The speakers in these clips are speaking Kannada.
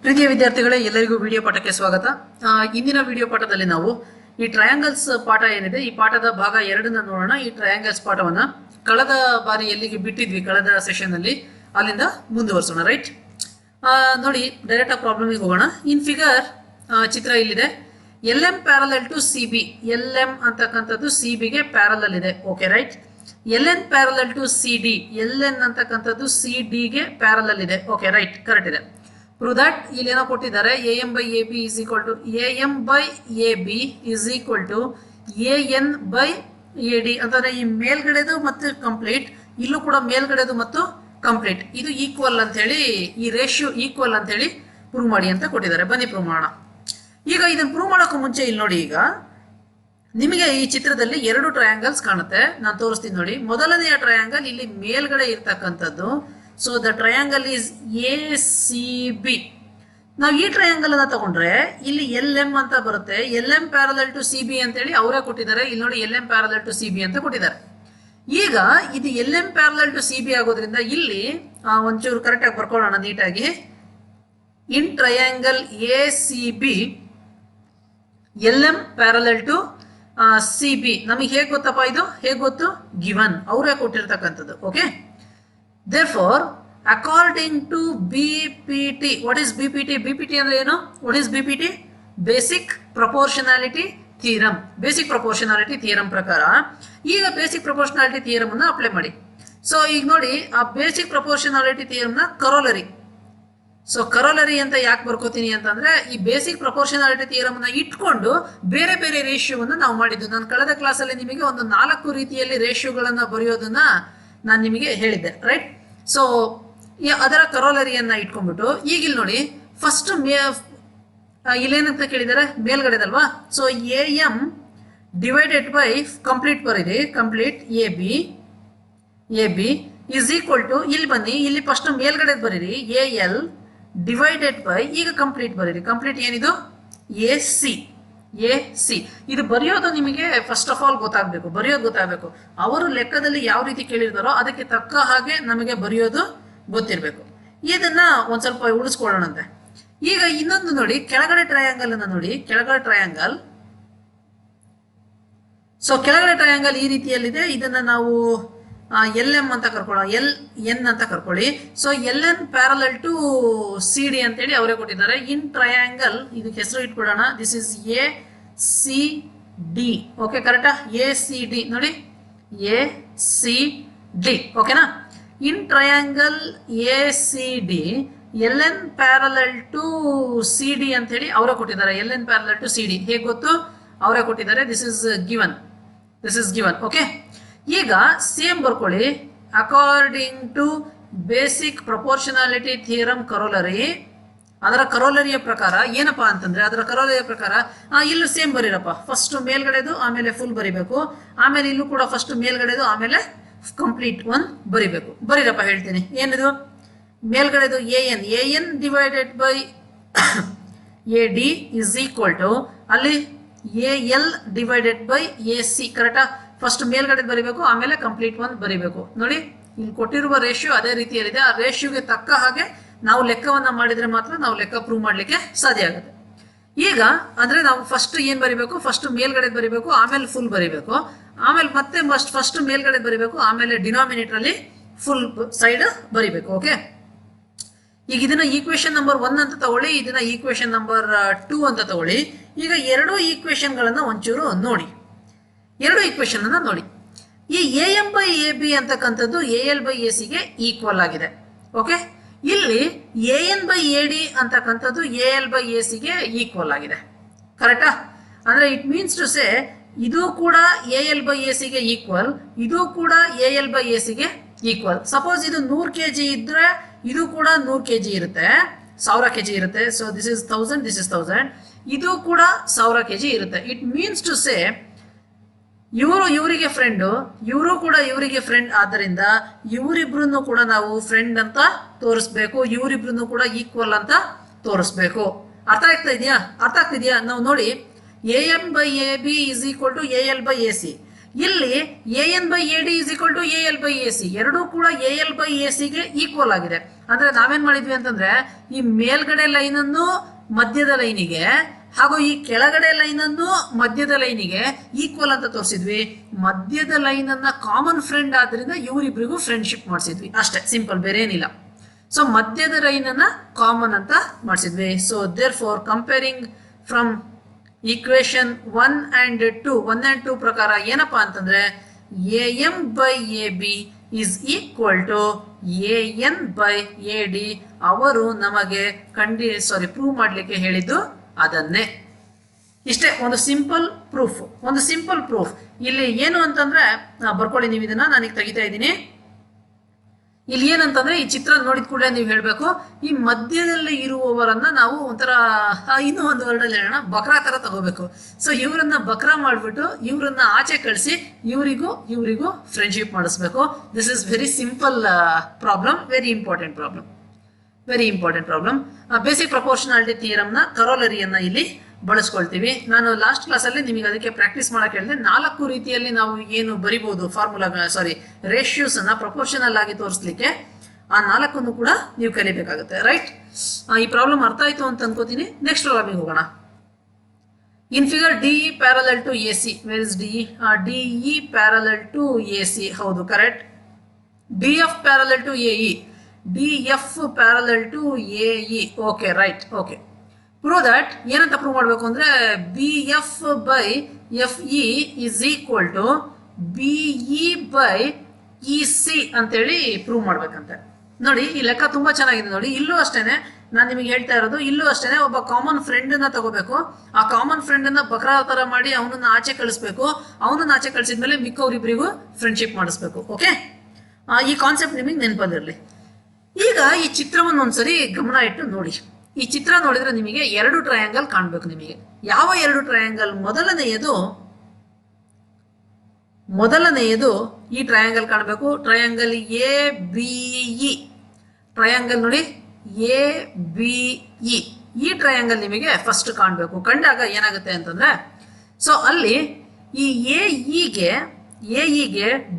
ಪ್ರೀತಿಯ ವಿದ್ಯಾರ್ಥಿಗಳೇ, ಎಲ್ಲರಿಗೂ ವಿಡಿಯೋ ಪಾಠಕ್ಕೆ ಸ್ವಾಗತ. ಇಂದಿನ ವಿಡಿಯೋ ಪಾಠದಲ್ಲಿ ನಾವು ಈ ಟ್ರಯಾಂಗಲ್ಸ್ ಪಾಠ ಏನಿದೆ, ಈ ಪಾಠದ ಭಾಗ 2 ನೋಡೋಣ. ಈ ಟ್ರಯಾಂಗಲ್ಸ್ ಪಾಠವನ್ನ ಕಳೆದ ಬಾರಿ ಎಲ್ಲಿಗೆ ಬಿಟ್ಟಿದ್ವಿ, ಕಳೆದ ಸೆಷನ್ ಅಲ್ಲಿ ಅಲ್ಲಿಂದ ಮುಂದುವರಿಸೋಣ. ರೈಟ್, ನೋಡಿ, ಡೈರೆಕ್ಟ್ ಪ್ರಾಬ್ಲಮ್ಗೆ ಹೋಗೋಣ. ಇನ್ ಫಿಗರ್ ಚಿತ್ರ ಇಲ್ಲಿದೆ. L M parallel to C B. L M ಅಂತಕ್ಕಂಥದ್ದು ಸಿ ಬಿಗೆ ಪ್ಯಾರಲಲ್ ಇದೆ. Okay, right. L N parallel to C D. L N ಅಂತಕ್ಕಂಥದ್ದು ಸಿ ಡಿಗೆ ಪ್ಯಾರಲಲ್ ಇದೆ. ಓಕೆ, ರೈಟ್, ಕರೆಕ್ಟ್ ಇದೆ. Prove that. ಇಲ್ಲಿ ಏನೋ ಕೊಟ್ಟಿದ್ದಾರೆ, A M by A B is equal to A M by A B is equal to A N by A D ಅಂತಂದ್ರೆ ಈ ಮೇಲ್ಗಡೆದು ಮತ್ತು ಕಂಪ್ಲೀಟ್, ಇಲ್ಲೂ ಕೂಡ ಮೇಲ್ಗಡೆದು ಮತ್ತು ಕಂಪ್ಲೀಟ್ ಇದು ಈಕ್ವಲ್ ಅಂತ ಹೇಳಿ, ಈ ರೇಷಿಯೋ ಈಕ್ವಲ್ ಅಂತ ಹೇಳಿ ಪ್ರೂವ್ ಮಾಡಿ ಅಂತ ಕೊಟ್ಟಿದ್ದಾರೆ. ಬನ್ನಿ ಪ್ರೂವ್ ಮಾಡೋಣ. ಈಗ ಇದನ್ನು ಪ್ರೂವ್ ಮಾಡೋಕ್ಕೂ ಮುಂಚೆ ಇಲ್ಲಿ ನೋಡಿ, ಈಗ ನಿಮಗೆ ಈ ಚಿತ್ರದಲ್ಲಿ 2 ಟ್ರಯಾಂಗಲ್ಸ್ ಕಾಣುತ್ತೆ. ನಾನು ತೋರಿಸ್ತೀನಿ ನೋಡಿ. ಮೊದಲನೆಯ ಟ್ರಯಾಂಗಲ್ ಇಲ್ಲಿ ಮೇಲ್ಗಡೆ ಇರ್ತಕ್ಕಂಥದ್ದು. So the triangle is A C B. ನಾವು ಈ ಟ್ರಯಾಂಗಲ್ ಅನ್ನ ತಗೊಂಡ್ರೆ ಇಲ್ಲಿ ಎಲ್ ಎಂ ಅಂತ ಬರುತ್ತೆ. L M parallel to C B ಅಂತ ಹೇಳಿ ಅವರೇ ಕೊಟ್ಟಿದ್ದಾರೆ. ಇಲ್ಲಿ ನೋಡಿ, L M parallel to C B ಅಂತ ಕೊಟ್ಟಿದ್ದಾರೆ. ಈಗ ಇದು L M parallel to C B ಆಗೋದ್ರಿಂದ ಇಲ್ಲಿ ಒಂಚೂರು ಕರೆಕ್ಟಾಗಿ ಬರ್ಕೊಳ್ಳೋಣ ನೀಟಾಗಿ. In triangle A C B L M parallel to C B ನಮಗೆ ಹೇಗೆ ಗೊತ್ತಪ್ಪ? ಇದು ಹೇಗೆ ಗೊತ್ತು? ಗಿವನ್, ಅವರೇ ಕೊಟ್ಟಿರ್ತಕ್ಕಂಥದ್ದು. Okay, therefore according to BPT, what is BPT? BPT ಅಂದ್ರೆ ಏನು? what is BPT? basic proportionality theorem. Basic proportionality theorem ಪ್ರಕಾರ ಈಗ ಬೇಸಿಕ್ ಪ್ರಪೋರ್ಷನಾಲಿಟಿ ಥಿಯರಂ ಅನ್ನು ಅಪ್ಲೈ ಮಾಡಿ. ಸೊ ಈಗ ನೋಡಿ, ಆ ಬೇಸಿಕ್ ಪ್ರಪೋರ್ಷನಾಲಿಟಿ ಥಿಯರಂ ನ ಕರೋಲರಿ. ಸೊ ಕರೋಲರಿ ಅಂತ ಯಾಕೆ ಬರ್ಕೋತೀನಿ ಅಂತಂದ್ರೆ, ಈ ಬೇಸಿಕ್ ಪ್ರಪೋರ್ಷನಾಲಿಟಿ ಥಿಯರಂ ನ ಇಟ್ಕೊಂಡು ಬೇರೆ ಬೇರೆ ರೇಷಿಯೋವನ್ನು ನಾವು ಮಾಡಿದ್ದು. ನಾನು ಕಳೆದ ಕ್ಲಾಸಲ್ಲಿ ನಿಮಗೆ ಒಂದು 4 ರೀತಿಯಲ್ಲಿ ರೇಷಿಯೋಗಳನ್ನ ಬರೆಯೋದನ್ನ ನಾನು ನಿಮಗೆ ಹೇಳಿದ್ದೆ. ರೈಟ್, ಸೊ ಅದರ ಕರೋಲರಿಯನ್ನ ಇಟ್ಕೊಂಡ್ಬಿಟ್ಟು ಈಗ ಇಲ್ಲಿ ನೋಡಿ, ಫಸ್ಟ್ ಇಲ್ಲೇನಂತ ಕೇಳಿದ್ದಾರೆ? ಮೇಲ್ಗಡೆದಲ್ವಾ. So A M divided by complete ಬರೀರಿ, complete A B is equal to, ಇಲ್ಲಿ ಬನ್ನಿ, ಇಲ್ಲಿ ಫಸ್ಟ್ ಮೇಲ್ಗಡೆ ಬರೀರಿ ಎ ಎಲ್ ಡಿವೈಡೆಡ್ ಬೈ, ಈಗ ಕಂಪ್ಲೀಟ್ ಬರೀರಿ. ಕಂಪ್ಲೀಟ್ ಏನಿದು? A C. ಇದು ಬರೆಯೋದು ನಿಮಗೆ ಫಸ್ಟ್ ಆಫ್ ಆಲ್ ಗೊತ್ತಾಗಬೇಕು, ಬರೆಯೋದು ಗೊತ್ತಾಗಬೇಕು. ಅವರು ಲೆಕ್ಕದಲ್ಲಿ ಯಾವ ರೀತಿ ಕೇಳಿರ್ತಾರೋ ಅದಕ್ಕೆ ತಕ್ಕ ಹಾಗೆ ನಮಗೆ ಬರೆಯೋದು ಗೊತ್ತಿರಬೇಕು. ಇದನ್ನ ಒಂದ್ ಸ್ವಲ್ಪ ಉಳಿಸ್ಕೊಳ್ಳೋಣಂತೆ. ಈಗ ಇನ್ನೊಂದು ನೋಡಿ, ಕೆಳಗಡೆ ಟ್ರಯಾಂಗಲ್ ಅನ್ನ ನೋಡಿ. ಕೆಳಗಡೆ ಟ್ರಯಾಂಗಲ್, ಸೊ ಕೆಳಗಡೆ ಟ್ರಯಾಂಗಲ್ ಈ ರೀತಿಯಲ್ಲಿದೆ. ಇದನ್ನ ನಾವು ಎಲ್ ಎಂ ಅಂತ ಕರ್ಕೊಳ್ಳೋಣ, ಎಲ್ ಎನ್ ಅಂತ ಕರ್ಕೊಳ್ಳಿ. So L N parallel to C D ಅಂತೇಳಿ ಅವರೇ ಕೊಟ್ಟಿದ್ದಾರೆ. ಇನ್ ಟ್ರಯಾಂಗಲ್ ಇದಕ್ಕೆ ಹೆಸರು ಇಟ್ಬಿಡೋಣ, this is A C D. Okay, ಕರೆಕ್ಟಾ? ಎ ಸಿ ಡಿ ನೋಡಿ, ಎ ಸಿ ಡಿ. ಓಕೆನಾ? In triangle A C D L N parallel to C D ಅಂತ ಹೇಳಿ ಅವರೇ ಕೊಟ್ಟಿದ್ದಾರೆ. L N parallel to C D ಹೇಗೆ ಗೊತ್ತು? ಅವರೇ ಕೊಟ್ಟಿದ್ದಾರೆ. This is given. ಓಕೆ, ಈಗ ಸೇಮ್ ಬರ್ಕೊಳ್ಳಿ. According to basic proportionality theorem ಕರೋಲರಿ, ಅದರ ಕರೋಲರಿಯ ಪ್ರಕಾರ ಏನಪ್ಪಾ ಅಂತಂದ್ರೆ, ಅದರ ಕರೋಲರಿಯ ಪ್ರಕಾರ ಇಲ್ಲೂ ಸೇಮ್ ಬರೀರಪ್ಪ. ಫಸ್ಟ್ ಮೇಲ್ಗಡೆದು ಆಮೇಲೆ ಫುಲ್ ಬರಿಬೇಕು, ಆಮೇಲೆ ಇಲ್ಲೂ ಕೂಡ ಫಸ್ಟ್ ಮೇಲ್ಗಡೆದು ಆಮೇಲೆ ಕಂಪ್ಲೀಟ್ ಒನ್ ಬರಿಬೇಕು. ಬರೀರಪ್ಪ, ಹೇಳ್ತೀನಿ. ಏನಿದು? ಮೇಲ್ಗಡೆದು A N divided by A D is equal to, ಅಲ್ಲಿ A L divided by A C. ಕರೆಕ್ಟಾ? ಫಸ್ಟ್ ಮೇಲ್ಗಡೆ ಬರಿಬೇಕು, ಆಮೇಲೆ ಕಂಪ್ಲೀಟ್ ಒನ್ ಬರಿಬೇಕು. ನೋಡಿ, ಇಲ್ಲಿ ಕೊಟ್ಟಿರುವ ರೇಷಿಯೋ ಅದೇ ರೀತಿಯಲ್ಲಿದೆ. ಆ ರೇಷಿಯೋಗೆ ತಕ್ಕ ಹಾಗೆ ನಾವು ಲೆಕ್ಕವನ್ನ ಮಾಡಿದ್ರೆ ಮಾತ್ರ ನಾವು ಲೆಕ್ಕ ಪ್ರೂವ್ ಮಾಡ್ಲಿಕ್ಕೆ ಸಾಧ್ಯ ಆಗುತ್ತೆ. ಈಗ ಅಂದ್ರೆ ನಾವು ಫಸ್ಟ್ ಏನ್ ಬರಿಬೇಕು? ಫಸ್ಟ್ ಮೇಲ್ಗಡೆ ಬರಿಬೇಕು, ಆಮೇಲೆ ಫುಲ್ ಬರಿಬೇಕು, ಆಮೇಲೆ ಮತ್ತೆ ಫಸ್ಟ್ ಮೇಲ್ಗಡೆ ಬರಿಬೇಕು, ಆಮೇಲೆ ಡಿನಾಮಿನೇಟರ್ ಅಲ್ಲಿ ಫುಲ್ ಸೈಡ್ ಬರಿಬೇಕು. ಓಕೆ, ಈಗ ಇದನ್ನ ಈಕ್ವೇಶನ್ ನಂಬರ್ 1 ಅಂತ ತಗೊಳ್ಳಿ, ಇದನ್ನ ಈಕ್ವೇಶನ್ ನಂಬರ್ 2 ಅಂತ ತಗೊಳ್ಳಿ. ಈಗ 2 ಈಕ್ವೇಶನ್ ಗಳನ್ನ ಒಂಚೂರು ನೋಡಿ. 2 ಈಕ್ವೇಶನ್ ಅನ್ನ ನೋಡಿ. ಈ A M by A B ಅಂತಕ್ಕಂಥದ್ದು ಎ ಎಲ್ ಬೈ ಎ ಸಿಗೆ ಈಕ್ವಲ್ ಆಗಿದೆ. ಓಕೆ, ಇಲ್ಲಿ A N by A D ಅಂತಕ್ಕಂಥದ್ದು ಎ ಎಲ್ ಬೈ ಎ ಸಿಗೆ ಈಕ್ವಲ್ ಆಗಿದೆ. ಕರೆಕ್ಟಾ? ಅಂದ್ರೆ ಇಟ್ ಮೀನ್ಸ್ ಟು ಸೇ, ಇದು ಕೂಡ ಎ ಎಲ್ ಬೈ ಎ ಸಿಗೆ ಈಕ್ವಲ್, ಇದು ಕೂಡ ಎ ಎಲ್ ಬೈ ಎ ಸಿಗೆ ಈಕ್ವಲ್. ಸಪೋಸ್ ಇದು 100 kg ಇದ್ರೆ ಇದು ಕೂಡ 100 kg ಇರುತ್ತೆ, 1000 kg ಇರುತ್ತೆ. So this is 1000, this is 1000. ಇದು ಕೂಡ 1000 kg ಇರುತ್ತೆ. ಇಟ್ ಮೀನ್ಸ್ ಟು ಸೇ, ಇವರಿಗೆ ಫ್ರೆಂಡ್, ಇವರು ಕೂಡ ಇವರಿಗೆ ಫ್ರೆಂಡ್. ಆದ್ದರಿಂದ ಇವರಿಬ್ರು ಕೂಡ ನಾವು ಫ್ರೆಂಡ್ ಅಂತ ತೋರಿಸ್ಬೇಕು, ಇವರಿಬ್ರು ಕೂಡ ಈಕ್ವಲ್ ಅಂತ ತೋರಿಸ್ಬೇಕು. ಅರ್ಥ ಆಗ್ತಿದ್ಯಾ? ನಾವು ನೋಡಿ, A M by A B is equal to A L by A C. ಇಲ್ಲಿ AN/AD is equal to AL/AC, ಎರಡೂ ಕೂಡ AL/AC ಗೆ ಈಕ್ವಲ್ ಆಗಿದೆ. ಅಂದ್ರೆ ನಾವೇನ್ ಮಾಡಿದ್ವಿ ಅಂತಂದ್ರೆ ಈ ಮೇಲ್ಗಡೆ ಲೈನ್ ಅನ್ನು ಮಧ್ಯದ ಲೈನಿಗೆ ಹಾಗೂ ಈ ಕೆಳಗಡೆ ಲೈನ್ ಅನ್ನು ಮಧ್ಯದ ಲೈನಿಗೆ ಈಕ್ವಲ್ ಅಂತ ತೋರಿಸಿದ್ವಿ. ಮಧ್ಯದ ಲೈನ್ ಅನ್ನ ಕಾಮನ್ ಫ್ರೆಂಡ್ ಆದ್ರಿಂದ ಇವರಿಬ್ರಿಗೂ ಫ್ರೆಂಡ್ಶಿಪ್ ಮಾಡಿಸಿದ್ವಿ ಅಷ್ಟೇ, ಸಿಂಪಲ್, ಬೇರೆ ಏನಿಲ್ಲ. ಸೊ ಮಧ್ಯದ ಲೈನ್ ಅನ್ನ ಕಾಮನ್ ಅಂತ ಮಾಡಿಸಿದ್ವಿ. So therefore comparing from equation 1 and 2 ಪ್ರಕಾರ ಏನಪ್ಪಾ ಅಂತಂದ್ರೆ AM/AB is equal to AN/AD. ಅವರು ನಮಗೆ ಪ್ರೂವ್ ಮಾಡ್ಲಿಕ್ಕೆ ಹೇಳಿದ್ದು ಅದನ್ನೇ. ಇಷ್ಟೇ, ಒಂದು ಸಿಂಪಲ್ ಪ್ರೂಫ್. ಇಲ್ಲಿ ಏನು ಅಂತಂದ್ರೆ ಬರ್ಕೊಳ್ಳಿ ನೀವು ಇದನ್ನ, ನಾನೀಗ ತೆಗಿತಾ ಇದ್ದೀನಿ. ಇಲ್ಲಿ ಏನಂತಂದ್ರೆ ಈ ಚಿತ್ರ ನೋಡಿದ ಕೂಡಲೇ ನೀವು ಹೇಳ್ಬೇಕು, ಈ ಮಧ್ಯದಲ್ಲಿ ಇರುವವರನ್ನ ನಾವು ಒಂಥರ ಇನ್ನೂ ಒಂದು ವರ್ಡಲ್ಲಿ ಹೇಳೋಣ, ಬಕ್ರಾ ತರ ತಗೋಬೇಕು. ಸೊ ಇವರನ್ನ ಬಕ್ರಾ ಮಾಡ್ಬಿಟ್ಟು ಇವ್ರನ್ನ ಆಚೆ ಕಳಿಸಿ ಇವರಿಗೂ ಫ್ರೆಂಡ್ಶಿಪ್ ಮಾಡಿಸ್ಬೇಕು. This is very simple problem, very important problem. Basic proportionality ಥಿಯರಮ್ನ ಕರೋಲರಿಯನ್ನ ಇಲ್ಲಿ ಬಳಸ್ಕೊಳ್ತೀವಿ. ನಾನು ಲಾಸ್ಟ್ ಕ್ಲಾಸಲ್ಲಿ ನಿಮಗೆ ಅದಕ್ಕೆ ಪ್ರಾಕ್ಟೀಸ್ ಮಾಡಕ್ಕೆ ಹೇಳಿದೆ. 4 ರೀತಿಯಲ್ಲಿ ನಾವು ಏನು ಬರಿಬಹುದು ರೇಷಿಯೋಸ್ ಅನ್ನ ಪ್ರಪೋರ್ಷನಲ್ ಆಗಿ ತೋರಿಸ್ಲಿಕ್ಕೆ. ಆ 4 ಕೂಡ ನೀವು ಕಲಿಬೇಕಾಗುತ್ತೆ, ರೈಟ್? ಈ ಪ್ರಾಬ್ಲಮ್ ಅರ್ಥ ಆಯ್ತು ಅಂತ ಅನ್ಕೋತೀನಿ. ನೆಕ್ಸ್ಟ್ ಪ್ರಾಬ್ಲಮ್ಗೆ ಹೋಗೋಣ. In figure DE parallel to AC, where is DE? DE parallel to AC, ಹೌದು, correct. DF parallel to AE, DF parallel to AE, okay, right, okay. Prove that, ಏನಂತ ಪ್ರೂವ್ ಮಾಡಬೇಕು ಅಂದ್ರೆ BF/FE is equal to BE/EC ಅಂತೇಳಿ ಪ್ರೂವ್ ಮಾಡ್ಬೇಕಂತೆ. ನೋಡಿ, ಈ ಲೆಕ್ಕ ತುಂಬಾ ಚೆನ್ನಾಗಿದೆ. ನೋಡಿ, ಇಲ್ಲೂ ಅಷ್ಟೇನೆ, ನಾನು ನಿಮಗೆ ಹೇಳ್ತಾ ಇರೋದು, ಇಲ್ಲೂ ಅಷ್ಟೇನೆ, ಒಬ್ಬ ಕಾಮನ್ ಫ್ರೆಂಡ್ ಅನ್ನ ತಗೋಬೇಕು. ಆ ಕಾಮನ್ ಫ್ರೆಂಡ್ ಅನ್ನ ಬಕ್ರಾ ತರ ಮಾಡಿ ಅವನನ್ನ ಆಚೆ ಕಳಿಸ್ಬೇಕು. ಅವನನ್ನ ಆಚೆ ಕಳಿಸಿದ್ಮೇಲೆ ಮಿಕ್ಕವರಿಬ್ರಿಗೂ ಫ್ರೆಂಡ್ಶಿಪ್ ಮಾಡಿಸ್ಬೇಕು. ಓಕೆ, ಈ ಕಾನ್ಸೆಪ್ಟ್ ನಿಮಗೆ ನೆನಪಲ್ಲಿರಲಿ. ಈಗ ಈ ಚಿತ್ರವನ್ನು ಒಂದ್ಸರಿ ಗಮನ ಇಟ್ಟು ನೋಡಿ. ಈ ಚಿತ್ರ ನೋಡಿದ್ರೆ ನಿಮಗೆ 2 ಟ್ರಯಾಂಗಲ್ ಕಾಣಬೇಕು. ನಿಮಗೆ ಯಾವ 2 ಟ್ರಯಾಂಗಲ್? ಮೊದಲನೆಯದು ಈ ಟ್ರಯಾಂಗಲ್ ಕಾಣಬೇಕು. ಟ್ರಯಾಂಗಲ್ ABE, ಟ್ರಯಾಂಗಲ್ ನೋಡಿ ABE. ಈ ಟ್ರಯಾಂಗಲ್ ನಿಮಗೆ ಫಸ್ಟ್ ಕಾಣಬೇಕು. ಕಂಡಾಗ ಏನಾಗುತ್ತೆ ಅಂತಂದ್ರೆ, ಸೊ ಅಲ್ಲಿ ಈ AEಗೆ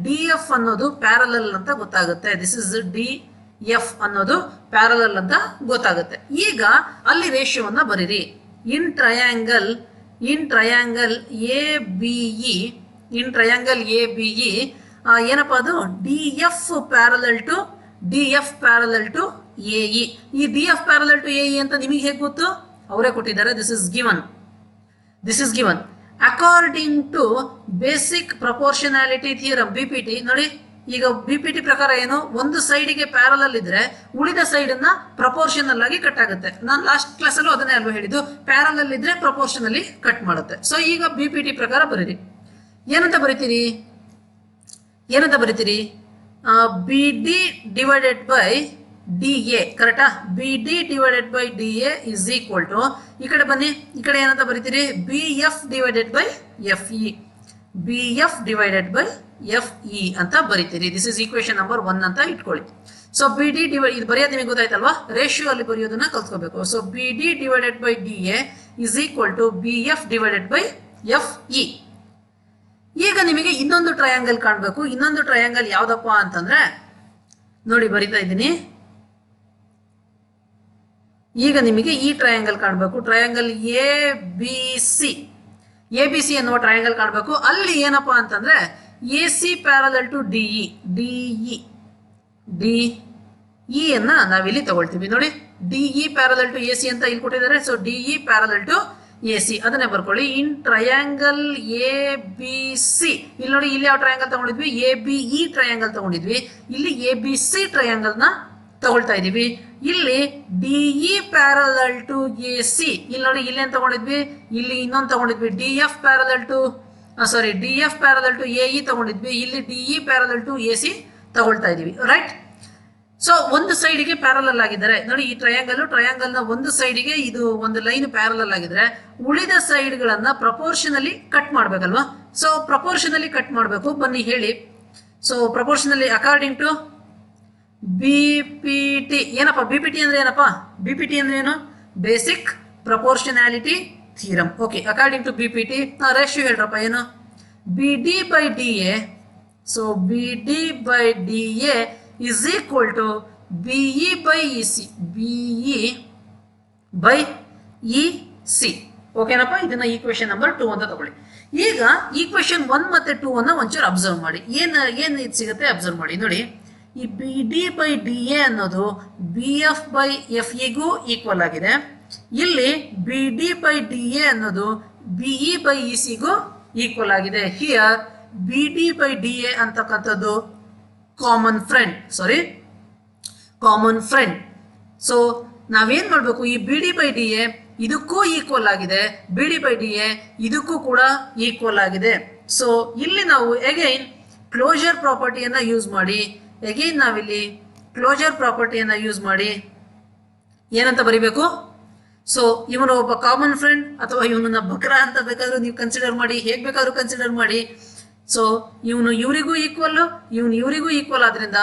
DF ಅನ್ನೋದು ಪ್ಯಾರಲಲ್ ಅಂತ ಗೊತ್ತಾಗುತ್ತೆ. ದಿಸ್ ಇಸ್ DF ಅನ್ನೋದು ಪ್ಯಾರಲಲ್ ಅಂತ ಗೊತ್ತಾಗುತ್ತೆ. ಈಗ ಅಲ್ಲಿ ರೇಷಿಯೋವನ್ನ ಬರೀರಿ. ಇನ್ ಟ್ರಯಾಂಗಲ್ ABE ಏನಪ್ಪಾ ಅದು? DF parallel to AE. ಈ DF ಪ್ಯಾರಲಲ್ ಟು AE ಅಂತ ನಿಮಗೆ ಹೇಗೆ ಗೊತ್ತು? ಅವರೇ ಕೊಟ್ಟಿದ್ದಾರೆ. This is given according to basic proportionality theorem, BPT. ನೋಡಿ, ಈಗ BPT ಪ್ರಕಾರ ಏನು, ಒಂದು ಸೈಡಿಗೆ ಪ್ಯಾರಲಲ್ ಇದ್ರೆ ಉಳಿದ ಸೈಡ್ ಅನ್ನ ಪ್ರಪೋರ್ಷನಲ್ ಆಗಿ ಕಟ್ ಆಗುತ್ತೆ. ನಾನು ಲಾಸ್ಟ್ ಕ್ಲಾಸ್ ಅಲ್ಲೂ ಅದನ್ನೇ ಅಲ್ವಾ ಹೇಳಿದ್ದು, ಪ್ಯಾರಲಲ್ ಇದ್ರೆ ಪ್ರಪೋರ್ಷನಲಿ ಕಟ್ ಮಾಡುತ್ತೆ. ಸೊ ಈಗ BPT ಪ್ರಕಾರ ಬರೀರಿ. ಏನಂತ ಬರೀತೀರಿ? BD ಡಿವೈಡೆಡ್ ಬೈ DA, ಕರೆಕ್ಟಾ? BD divided by DA is equal to, ಈ ಕಡೆ ಬನ್ನಿ, ಈ ಕಡೆ ಏನಂತ ಬರೀತೀರಿ? BF ಡಿವೈಡೆಡ್ ಬೈ FE ಅಂತ ಬರೀತೀರಿ. ದಿಸ್ ಇಸ್ ಈಕ್ವೇಶನ್ ನಂಬರ್ 1 ಅಂತ ಇಟ್ಕೊಳ್ಳಿ. ಸೊ BD ಇದು ಬರೆಯೋದು ನಿಮಗೆ ಗೊತ್ತಾಯ್ತಲ್ವಾ? ರೇಷಿಯೋ ಅಲ್ಲಿ ಬರೆಯೋದನ್ನ ಕಲ್ತ್ಕೋಬೇಕು. So BD divided by DA is equal to BF divided by FE. ಈಗ ನಿಮಗೆ ಇನ್ನೊಂದು ಟ್ರಯಾಂಗಲ್ ಕಾಣಬೇಕು. ಇನ್ನೊಂದು ಟ್ರಯಾಂಗಲ್ ಯಾವ್ದಪ್ಪ ಅಂತಂದ್ರೆ, ನೋಡಿ ಬರಿತಾ ಇದ್ದೀನಿ. ಈಗ ನಿಮಗೆ ಈ ಟ್ರಯಾಂಗಲ್ ಕಾಣಬೇಕು. ಟ್ರಯಾಂಗಲ್ ABC ಅನ್ನುವ ಟ್ರಯಾಂಗಲ್ ಕಾಣಬೇಕು. ಅಲ್ಲಿ ಏನಪ್ಪಾ ಅಂತಂದ್ರೆ AC ಪ್ಯಾರಲಲ್ ಟು DE ಅನ್ನ ನಾವಿಲ್ಲಿ ತಗೊಳ್ತೀವಿ. ನೋಡಿ, DE ಪ್ಯಾರಲಲ್ ಟು AC ಅಂತ ಇಲ್ಲಿ ಕೊಟ್ಟಿದ್ದಾರೆ. So DE parallel to AC ಅದನ್ನೇ ಬರ್ಕೊಳ್ಳಿ. ಇನ್ ಟ್ರಯಾಂಗಲ್ ABC, ಇಲ್ಲಿ ನೋಡಿ, ಇಲ್ಲಿ ಯಾವ ಟ್ರಯಾಂಗಲ್ ತಗೊಂಡಿದ್ವಿ? ABE ಟ್ರಯಾಂಗಲ್ ತಗೊಂಡಿದ್ವಿ. ಇಲ್ಲಿ ABC ಟ್ರಯಾಂಗಲ್ ನ ತಗೊಳ್ತಾ ಇದೀವಿ. ಇಲ್ಲಿ DE ಪ್ಯಾರಲಲ್ ಟು AC, ಇಲ್ಲಿ ನೋಡಿ, ಇಲ್ಲಿ ಏನ್ ತಗೊಂಡಿದ್ವಿ? ಇಲ್ಲಿ ಇನ್ನೊಂದು ತಗೊಂಡಿದ್ವಿ, DF ಪ್ಯಾರಲಲ್ ಟು AE ತಗೊಂಡಿದ್ವಿ. ಇಲ್ಲಿ DE ಪ್ಯಾರಲಲ್ ಟು AC ತಗೊಳ್ತಾ ಇದೀವಿ, ರೈಟ್? ಸೊ ಒಂದು ಸೈಡ್ಗೆ ಪ್ಯಾರಲಲ್ ಆಗಿದ್ದಾರೆ. ನೋಡಿ, ಈ ಟ್ರಯಾಂಗಲ್ ನ ಒಂದು ಸೈಡ್ಗೆ ಇದು ಒಂದು ಲೈನ್ ಪ್ಯಾರಲಲ್ ಆಗಿದ್ರೆ ಉಳಿದ ಸೈಡ್ ಗಳನ್ನ ಪ್ರಪೋರ್ಷನಲಿ ಕಟ್ ಮಾಡ್ಬೇಕಲ್ವಾ? ಸೊ ಪ್ರಪೋರ್ಷನಲಿ ಕಟ್ ಮಾಡ್ಬೇಕು. ಬನ್ನಿ ಹೇಳಿ. So proportionally according to BPT. ಏನಪ್ಪ BPT ಅಂದ್ರೆ ಏನಪ್ಪ? BPT ಅಂದ್ರೆ ಏನು? Basic proportionality theorem. Okay, according to BPT ratio ಹೇಳ್ರಪ್ಪ. ಏನು BD by DA. So BD by DA is equal to BE by EC. BE by EC. ಓಕೆನಪ್ಪ, ಇದನ್ನ ಈಕ್ವೇಶನ್ ನಂಬರ್ 2 ಅಂತ ತಗೊಳ್ಳಿ. ಈಗ ಈಕ್ವೇಶನ್ 1 ಮತ್ತೆ 2 ಅನ್ನ ಒಂಚೂರು ಅಬ್ಸರ್ವ್ ಮಾಡಿ. ಏನು ಇದು ಸಿಗುತ್ತೆ ಅಬ್ಸರ್ವ್ ಮಾಡಿ. ನೋಡಿ, ಈ BD by DA ಅನ್ನೋದು BF by FEಗೂ ಈಕ್ವಲ್ ಆಗಿದೆ. ಇಲ್ಲಿ BD by DA ಅನ್ನೋದು BE by ECಗೂ ಈಕ್ವಲ್ ಆಗಿದೆ. ಹಿಯರ್ BD by DA ಅಂತಕ್ಕಂಥದ್ದು ಕಾಮನ್ ಫ್ರೆಂಡ್. ಸೊ ನಾವೇನ್ ಮಾಡಬೇಕು, ಈ BD by DA ಇದಕ್ಕೂ ಈಕ್ವಲ್ ಆಗಿದೆ, BD by DA ಇದಕ್ಕೂ ಕೂಡ ಈಕ್ವಲ್ ಆಗಿದೆ. ಸೊ ಇಲ್ಲಿ ನಾವು ಅಗೈನ್ ಕ್ಲೋಜರ್ ಪ್ರಾಪರ್ಟಿಯನ್ನ ಯೂಸ್ ಮಾಡಿ, ಏನಂತ ಬರಿಬೇಕು? ಸೊ ಇವನು ಒಬ್ಬ ಕಾಮನ್ ಫ್ರೆಂಡ್ ಅಥವಾ ಇವನನ್ನ ಬಕ್ರ ಅಂತ ಬೇಕಾದ್ರೂ ನೀವು ಕನ್ಸಿಡರ್ ಮಾಡಿ, ಹೇಗ್ ಬೇಕಾದ್ರೂ ಕನ್ಸಿಡರ್ ಮಾಡಿ. ಸೊ ಇವನು ಇವರಿಗೂ ಈಕ್ವಲ್, ಇವರಿಗೂ ಈಕ್ವಲ್ ಆದ್ರಿಂದ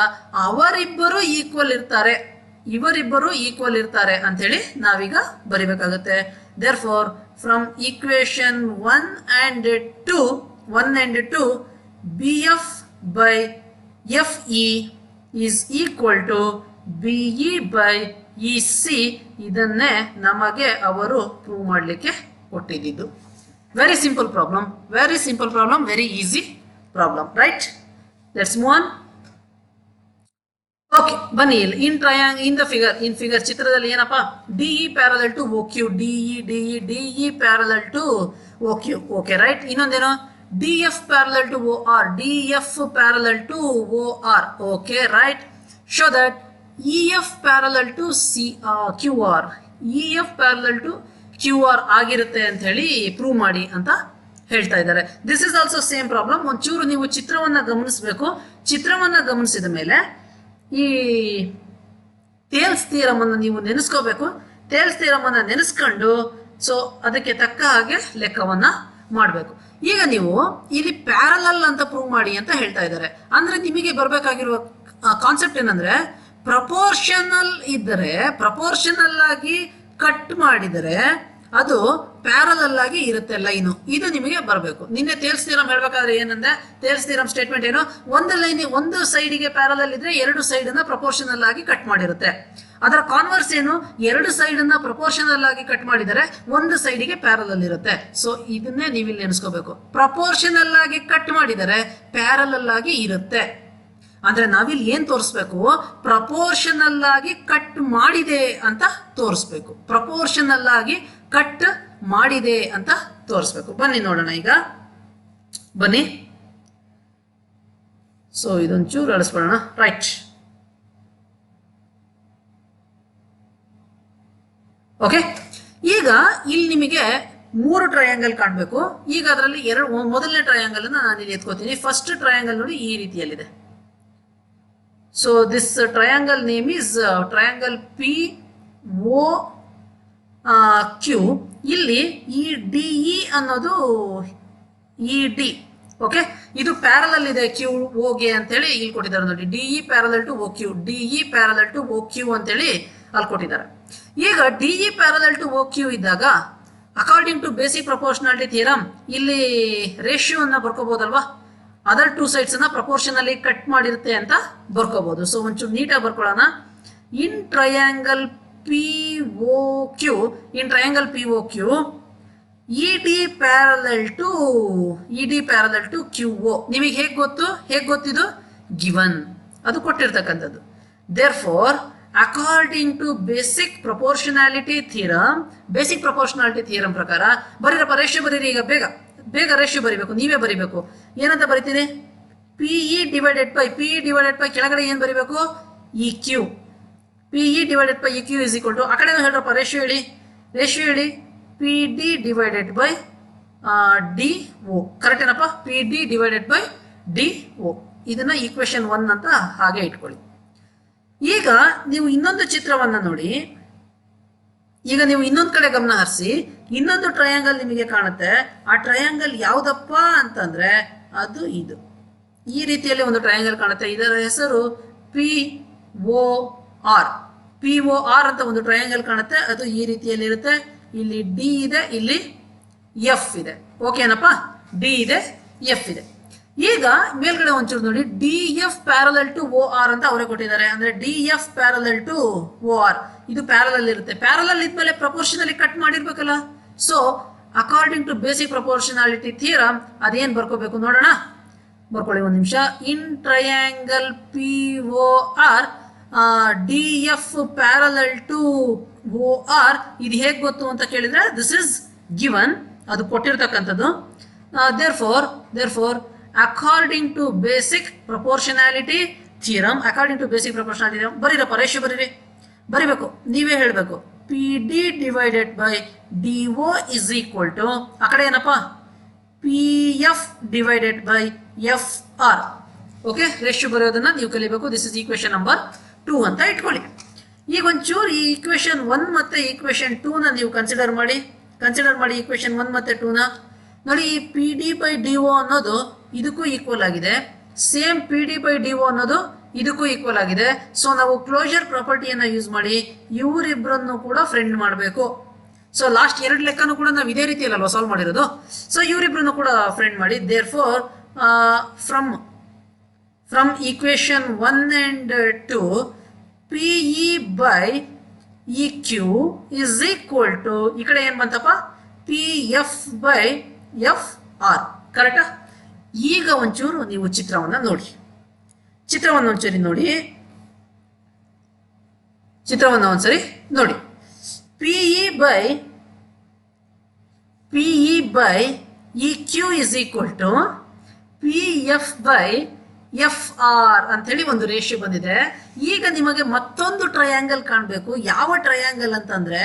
ಇವರಿಬ್ಬರು ಈಕ್ವಲ್ ಇರ್ತಾರೆ ಅಂತ ಹೇಳಿ ನಾವೀಗ ಬರಿಬೇಕಾಗುತ್ತೆ. Therefore from equation 1 and 2 BF by FE is equal to BE by EC. ಇದನ್ನೇ ನಮಗೆ ಅವರು ಪ್ರೂವ್ ಮಾಡಲಿಕ್ಕೆ ಕೊಟ್ಟಿದ್ದು. Very simple problem, very easy problem, right? Let's move on. Okay, ಬನ್ನಿ ಇಲ್ಲಿ ಇನ್ ಫಿಗರ್ ಚಿತ್ರದಲ್ಲಿ ಏನಪ್ಪ, DE parallel to OQ, DE parallel to OQ. ಓಕೆ, ರೈಟ್? ಇನ್ನೊಂದೇನು, DF parallel to OR, DF parallel to OR. Okay, right? Show that EF parallel to QR, EF parallel to QR ಆಗಿರುತ್ತೆ ಅಂತ ಹೇಳಿ ಪ್ರೂವ್ ಮಾಡಿ ಅಂತ ಹೇಳ್ತಾ ಇದ್ದಾರೆ. This is also same problem. ಒಂಚೂರು ನೀವು ಚಿತ್ರವನ್ನ ಗಮನಿಸಬೇಕು. ಚಿತ್ರವನ್ನ ಗಮನಿಸಿದ ಮೇಲೆ ಈ ಟೇಲ್ಸ್ ಥಿಯರಮ್ ಅನ್ನು ನೀವು ನೆನೆಸ್ಕೋಬೇಕು. ಟೇಲ್ಸ್ ಥಿಯರಮ್ ಅನ್ನ ನೆನೆಸ್ಕೊಂಡು ಸೊ ಅದಕ್ಕೆ ತಕ್ಕ ಹಾಗೆ ಲೆಕ್ಕವನ್ನ ಮಾಡಬೇಕು. ಈಗ ನೀವು ಇಲ್ಲಿ ಪ್ಯಾರಲಲ್ ಅಂತ ಪ್ರೂವ್ ಮಾಡಿ ಅಂತ ಹೇಳ್ತಾ ಇದ್ದಾರೆ. ಅಂದ್ರೆ ನಿಮಗೆ ಬರಬೇಕಾಗಿರುವ ಕಾನ್ಸೆಪ್ಟ್ ಏನಂದ್ರೆ, ಪ್ರಪೋರ್ಷನಲ್ ಇದ್ದರೆ, ಪ್ರಪೋರ್ಷನಲ್ ಆಗಿ ಕಟ್ ಮಾಡಿದರೆ ಅದು ಪ್ಯಾರಲಲ್ ಆಗಿ ಇರುತ್ತೆ ಲೈನು. ಇದು ನಿಮಗೆ ಬರಬೇಕು. ನಿನ್ನೆ ಟೇಲ್ಸ್ ಥಿಯರಮ್ ಹೇಳ್ಬೇಕಾದ್ರೆ ಏನಂದ್ರೆ, ಟೇಲ್ಸ್ ಥಿಯರಮ್ ಸ್ಟೇಟ್ಮೆಂಟ್ ಏನು, ಒಂದು ಸೈಡಿಗೆ ಪ್ಯಾರಲಲ್ ಇದ್ರೆ ಎರಡು ಸೈಡ್ ಅನ್ನ ಪ್ರಪೋರ್ಷನಲ್ ಆಗಿ ಕಟ್ ಮಾಡಿರುತ್ತೆ. ಅದರ ಕಾನ್ವರ್ಸ್ ಏನು, ಎರಡು ಸೈಡ್ ಅನ್ನ ಪ್ರಪೋರ್ಷನಲ್ ಆಗಿ ಕಟ್ ಮಾಡಿದರೆ ಒಂದು ಸೈಡಿಗೆ ಪ್ಯಾರಲಲ್ ಇರುತ್ತೆ. ಸೊ ಇದನ್ನೇ ನೀವಿಲ್ಲಿ ನೆನೆಸ್ಕೋಬೇಕು. ಪ್ರಪೋರ್ಷನಲ್ ಆಗಿ ಕಟ್ ಮಾಡಿದರೆ ಪ್ಯಾರಲಲ್ ಆಗಿ ಇರುತ್ತೆ. ಅಂದ್ರೆ ನಾವಿಲ್ಲಿ ಏನ್ ತೋರಿಸ್ಬೇಕು, ಪ್ರಪೋರ್ಷನಲ್ ಆಗಿ ಕಟ್ ಮಾಡಿದೆ ಅಂತ ತೋರಿಸ್ಬೇಕು. ಪ್ರಪೋರ್ಷನಲ್ ಆಗಿ ಕಟ್ ಮಾಡಿದೆ ಅಂತ ತೋರಿಸ್ಬೇಕು. ಬನ್ನಿ ನೋಡೋಣ ಈಗ, ಬನ್ನಿ. ಸೊ ಇದೊಂಚೂರು ಅಳಿಸ್ಕೊಳ್ಳೋಣ, ರೈಟ್? ಓಕೆ, ಈಗ ಇಲ್ಲಿ ನಿಮಗೆ 3 ಟ್ರಯಾಂಗಲ್ ಕಾಣಬೇಕು. ಈಗ ಅದರಲ್ಲಿ ಮೊದಲನೇ ಟ್ರಯಾಂಗಲ್ ಅನ್ನ ನಾನು ಇಲ್ಲಿ ಎತ್ಕೋತೀನಿ. ಫಸ್ಟ್ ಟ್ರಯಾಂಗಲ್ ನೋಡಿ ಈ ರೀತಿಯಲ್ಲಿದೆ. So this triangle name is triangle POQ. ಇಲ್ಲಿ ಈ DE ಅನ್ನೋದು ED. ಓಕೆ, ಇದು ಪ್ಯಾರಲಲ್ ಇದೆ QOಗೆ ಅಂತೇಳಿ ಇಲ್ಲಿ ಕೊಟ್ಟಿದ್ದಾರೆ ನೋಡಿ. DE parallel to OQ, DE parallel to OQ ಅಂತೇಳಿ ಅಲ್ಲಿ ಕೊಟ್ಟಿದ್ದಾರೆ. ಈಗ DE ಪ್ಯಾರಲಲ್ ಟು OQ ಇದ್ದಾಗ according to basic proportionality theorem ಇಲ್ಲಿ ರೇಷಿಯೋನ ಬರ್ಕೋಬಹುದಲ್ವಾ. ಅದರ್ 2 ಸೈಡ್ಸ್ ಅನ್ನ ಪ್ರಪೋರ್ಷನಲಿ ಕಟ್ ಮಾಡಿರುತ್ತೆ ಅಂತ ಬರ್ಕೋಬಹುದು. ಸೊ ಒಂಚೂರು ನೀಟಾಗಿ ಬರ್ಕೊಳ್ಳೋಣ. In triangle POQ, ED parallel to QO. ನಿಮಗೆ ಹೇಗೆ ಗೊತ್ತಿದು ಗಿವನ್, ಅದು ಕೊಟ್ಟಿರ್ತಕ್ಕಂಥದ್ದು. Therefore according to basic proportionality theorem ಪ್ರಕಾರ ಬರೀರಪ್ಪ, ರೇಷಿಯೋ ಬರೀರಿ. ಈಗ ಬೇಗ ರೇಷಿಯೋ ಬರಿಬೇಕು, ನೀವೇ ಬರಿಬೇಕು. ಏನಂತ ಬರಿತೀನಿ, PE ಡಿವೈಡೆಡ್ ಬೈ ಕೆಳಗಡೆ ಏನ್ ಬರಿಬೇಕು, EQ. PE divided by EQ is equal to, ಆ ಕಡೆ ಹೇಳ್ರಪ್ಪ ರೇಷಿಯೋ ಹೇಳಿ, PD divided by DO. Correct ಏನಪ್ಪ? PD divided by DO. ಇದನ್ನ ಈಕ್ವೇಶನ್ 1 ಅಂತ ಹಾಗೆ ಇಟ್ಕೊಳ್ಳಿ. ಈಗ ನೀವು ಇನ್ನೊಂದು ಚಿತ್ರವನ್ನ ನೋಡಿ. ಈಗ ನೀವು ಇನ್ನೊಂದು ಕಡೆ ಗಮನ ಹರಿಸಿ, ಇನ್ನೊಂದು ಟ್ರಯಾಂಗಲ್ ನಿಮಗೆ ಕಾಣುತ್ತೆ. ಆ ಟ್ರಯಾಂಗಲ್ ಯಾವ್ದಪ್ಪ ಅಂತಂದ್ರೆ ಅದು ಇದು. ಈ ರೀತಿಯಲ್ಲಿ ಒಂದು ಟ್ರಯಾಂಗಲ್ ಕಾಣುತ್ತೆ. ಇದರ ಹೆಸರು POR ಅಂತ ಒಂದು ಟ್ರಯಾಂಗಲ್ ಕಾಣುತ್ತೆ. ಅದು ಈ ರೀತಿಯಲ್ಲಿ ಇರುತ್ತೆ. ಇಲ್ಲಿ D ಇದೆ, ಇಲ್ಲಿ F ಇದೆ. ಓಕೆನಪ್ಪ? D ಇದೆ, ಎಫ್ ಇದೆ. ಈಗ ಮೇಲ್ಗಡೆ ಒಂಚೂರು ನೋಡಿ, D F parallel to O R ಅಂತ ಅವರೇ ಕೊಟ್ಟಿದ್ದಾರೆ. ಅಂದ್ರೆ D F parallel to O R, ಇದು ಪ್ಯಾರಲಲ್ ಇರುತ್ತೆ. ಪ್ಯಾರಲಲ್ ಇದ್ಮೇಲೆ ಪ್ರಪೋರ್ಷನಲಿ ಕಟ್ ಮಾಡಿರ್ಬೇಕಲ್ಲ. So according to basic proportionality theorem ಅದೇನ್ ಬರ್ಕೋಬೇಕು ನೋಡೋಣ. ಬರ್ಕೊಳ್ಳಿ ಒಂದು ನಿಮಿಷ. In triangle P O R D F parallel to O R, ಇದು ಹೇಗೆ ಗೊತ್ತು ಅಂತ ಕೇಳಿದ್ರೆ ದಿಸ್ ಇಸ್ ಗಿವನ್, ಅದು ಕೊಟ್ಟಿರ್ತಕ್ಕಂಥದ್ದು. therefore according to basic proportionality theorem, ಬರೀರಪ್ಪ, ರೇಷಿಯೋ ಬರಿಬೇಕು, ನೀವೇ ಹೇಳಬೇಕು. P D divided by D O is equal to, ಆ ಕಡೆ ಏನಪ್ಪ, P F divided by F R. Okay, ratio ಬರೆಯೋದನ್ನ ನೀವು ಕಲಿಬೇಕು. ದಿಸ್ ಇಸ್ ಈಕ್ವೇಶನ್ ನಂಬರ್ 2 ಅಂತ ಇಟ್ಕೊಳ್ಳಿ. ಈಗ ಒಂಚೂರು ಈ ಈಕ್ವೇಶನ್ 1 ಮತ್ತೆ ಈಕ್ವೇಶನ್ 2 ನ ನೀವು ಕನ್ಸಿಡರ್ ಮಾಡಿ. ಈಕ್ವೇಶನ್ 1 ಮತ್ತೆ 2 ನ ನೋಡಿ. ಈ ಪಿ ಡಿ ಬೈ ಡಿ ಒ ಅನ್ನೋದು ಇದಕ್ಕೂ ಈಕ್ವಲ್ ಆಗಿದೆ, same P D by D ಒ ಅನ್ನೋದು ಇದಕ್ಕೂ ಈಕ್ವಲ್ ಆಗಿದೆ. ಸೊ ನಾವು ಕ್ಲೋಜರ್ ಪ್ರಾಪರ್ಟಿಯನ್ನ ಯೂಸ್ ಮಾಡಿ ಇವರಿಬ್ಬರನ್ನು ಕೂಡ ಫ್ರೆಂಡ್ ಮಾಡಬೇಕು. ಸೊ ಲಾಸ್ಟ್ 2 ಲೆಕ್ಕನೂ ಕೂಡ ನಾವು ಇದೇ ರೀತಿಯಲ್ಲ ಸಾಲ್ವ್ ಮಾಡಿರೋದು. ಸೊ ಇವರಿಬ್ಬರನ್ನು ಕೂಡ ಫ್ರೆಂಡ್ ಮಾಡಿ. Therefore from equation 1 and 2 P E by E Q is equal to, ಈ ಕಡೆ ಏನ್ ಬಂತಪ್ಪ, P F by F R. ಕರೆಕ್ಟಾ? ಈಗ ಒಂಚೂರು ನೀವು ಚಿತ್ರವನ್ನು ನೋಡಿ. ಒಂದ್ಸರಿ ನೋಡಿ. P E by E Q is equal to P F by F R ಅಂತ ಹೇಳಿ ಒಂದು ರೇಷಿಯೋ ಬಂದಿದೆ. ಈಗ ನಿಮಗೆ ಮತ್ತೊಂದು ಟ್ರಯಾಂಗಲ್ ಕಾಣಬೇಕು. ಯಾವ ಟ್ರಯಾಂಗಲ್ ಅಂತಂದ್ರೆ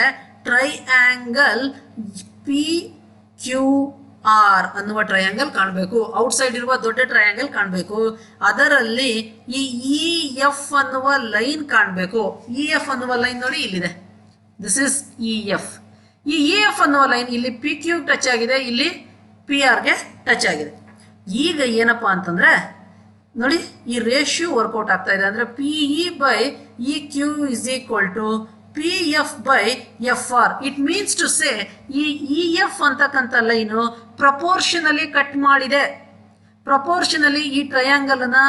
ಟ್ರೈಆಂಗಲ್ ಪಿ ಕ್ಯೂ ಆರ್ ಅನ್ನುವ ಟ್ರಯಾಂಗಲ್ ಕಾಣಬೇಕು. ಔಟ್ಸೈಡ್ ಇರುವ ದೊಡ್ಡ ಟ್ರಯಾಂಗಲ್ ಕಾಣಬೇಕು. ಅದರಲ್ಲಿ ಈ ಇ ಎಫ್ ಅನ್ನುವ ಲೈನ್ ಕಾಣಬೇಕು. ಇ ಎಫ್ ಅನ್ನುವ ಲೈನ್ ನೋಡಿ ಇಲ್ಲಿದೆ, ದಿಸ್ ಇಸ್ ಇ ಎಫ್. ಈ ಇ ಎಫ್ ಅನ್ನುವ ಲೈನ್ ಇಲ್ಲಿ ಪಿ ಕ್ಯೂ ಟಚ್ ಆಗಿದೆ, ಇಲ್ಲಿ ಪಿ ಆರ್ಗೆ ಟಚ್ ಆಗಿದೆ. ಈಗ ಏನಪ್ಪಾ ಅಂತಂದ್ರೆ ನೋಡಿ, ಈ ರೇಷಿಯೋ ವರ್ಕೌಟ್ ಆಗ್ತಾ ಇದೆ. ಅಂದ್ರೆ P E by E Q is equal to P F by F R. It means to say ಈ ಇ ಎಫ್ ಅಂತಕ್ಕಂಥ ಲೈನು ಪ್ರಪೋರ್ಷನಲಿ ಕಟ್ ಮಾಡಿದೆ. ಪ್ರಪೋರ್ಷನಲಿ ಈ ಟ್ರಯಾಂಗಲ್ ಅನ್ನ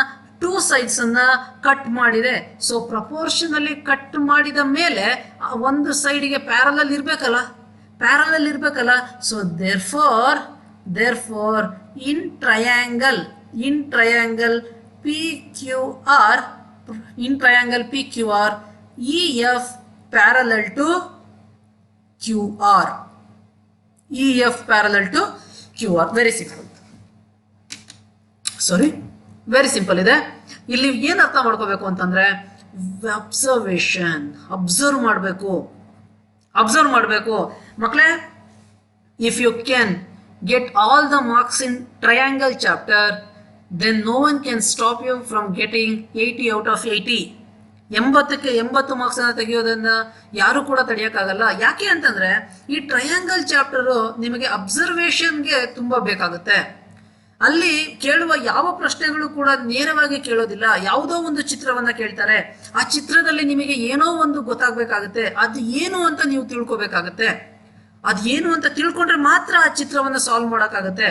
2 sides ಅನ್ನ ಕಟ್ ಮಾಡಿದೆ. ಸೊ ಪ್ರಪೋರ್ಷನಲಿ ಕಟ್ ಮಾಡಿದ ಮೇಲೆ ಒಂದು ಸೈಡ್ಗೆ ಪ್ಯಾರಲಲ್ ಇರ್ಬೇಕಲ್ಲ. So therefore in triangle PQR, EF parallel to QR. Very simple ಇದೆ. ಇಲ್ಲಿ ಏನು ಅರ್ಥ ಮಾಡ್ಕೋಬೇಕು ಅಂತಂದ್ರೆ ಅಬ್ಸರ್ವ್ ಮಾಡಬೇಕು ಮಕ್ಕಳೇ. If you can get all the marks in triangle chapter, then no one can stop you from getting 80 out of 80. 80ಕ್ಕೆ 80 marks ಅನ್ನ ತೆಗೆಯೋದನ್ನ ಯಾರು ಕೂಡ ತಡೆಯಕ್ಕಾಗಲ್ಲ. ಯಾಕೆ ಅಂತಂದ್ರೆ ಈ ಟ್ರಯಾಂಗಲ್ ಚಾಪ್ಟರ್ ನಿಮಗೆ ಅಬ್ಸರ್ವೇಷನ್ಗೆ ತುಂಬಾ ಬೇಕಾಗುತ್ತೆ. ಅಲ್ಲಿ ಕೇಳುವ ಯಾವ ಪ್ರಶ್ನೆಗಳು ಕೂಡ ನೇರವಾಗಿ ಕೇಳೋದಿಲ್ಲ. ಯಾವುದೋ ಒಂದು ಚಿತ್ರವನ್ನ ಕೇಳ್ತಾರೆ, ಆ ಚಿತ್ರದಲ್ಲಿ ನಿಮಗೆ ಏನೋ ಒಂದು ಗೊತ್ತಾಗಬೇಕಾಗುತ್ತೆ. ಅದು ಏನು ಅಂತ ನೀವು ತಿಳ್ಕೊಬೇಕಾಗತ್ತೆ. ಅದು ಏನು ಅಂತ ತಿಳ್ಕೊಂಡ್ರೆ ಮಾತ್ರ ಆ ಚಿತ್ರವನ್ನ ಸಾಲ್ವ್ ಮಾಡೋಕ್ಕಾಗತ್ತೆ.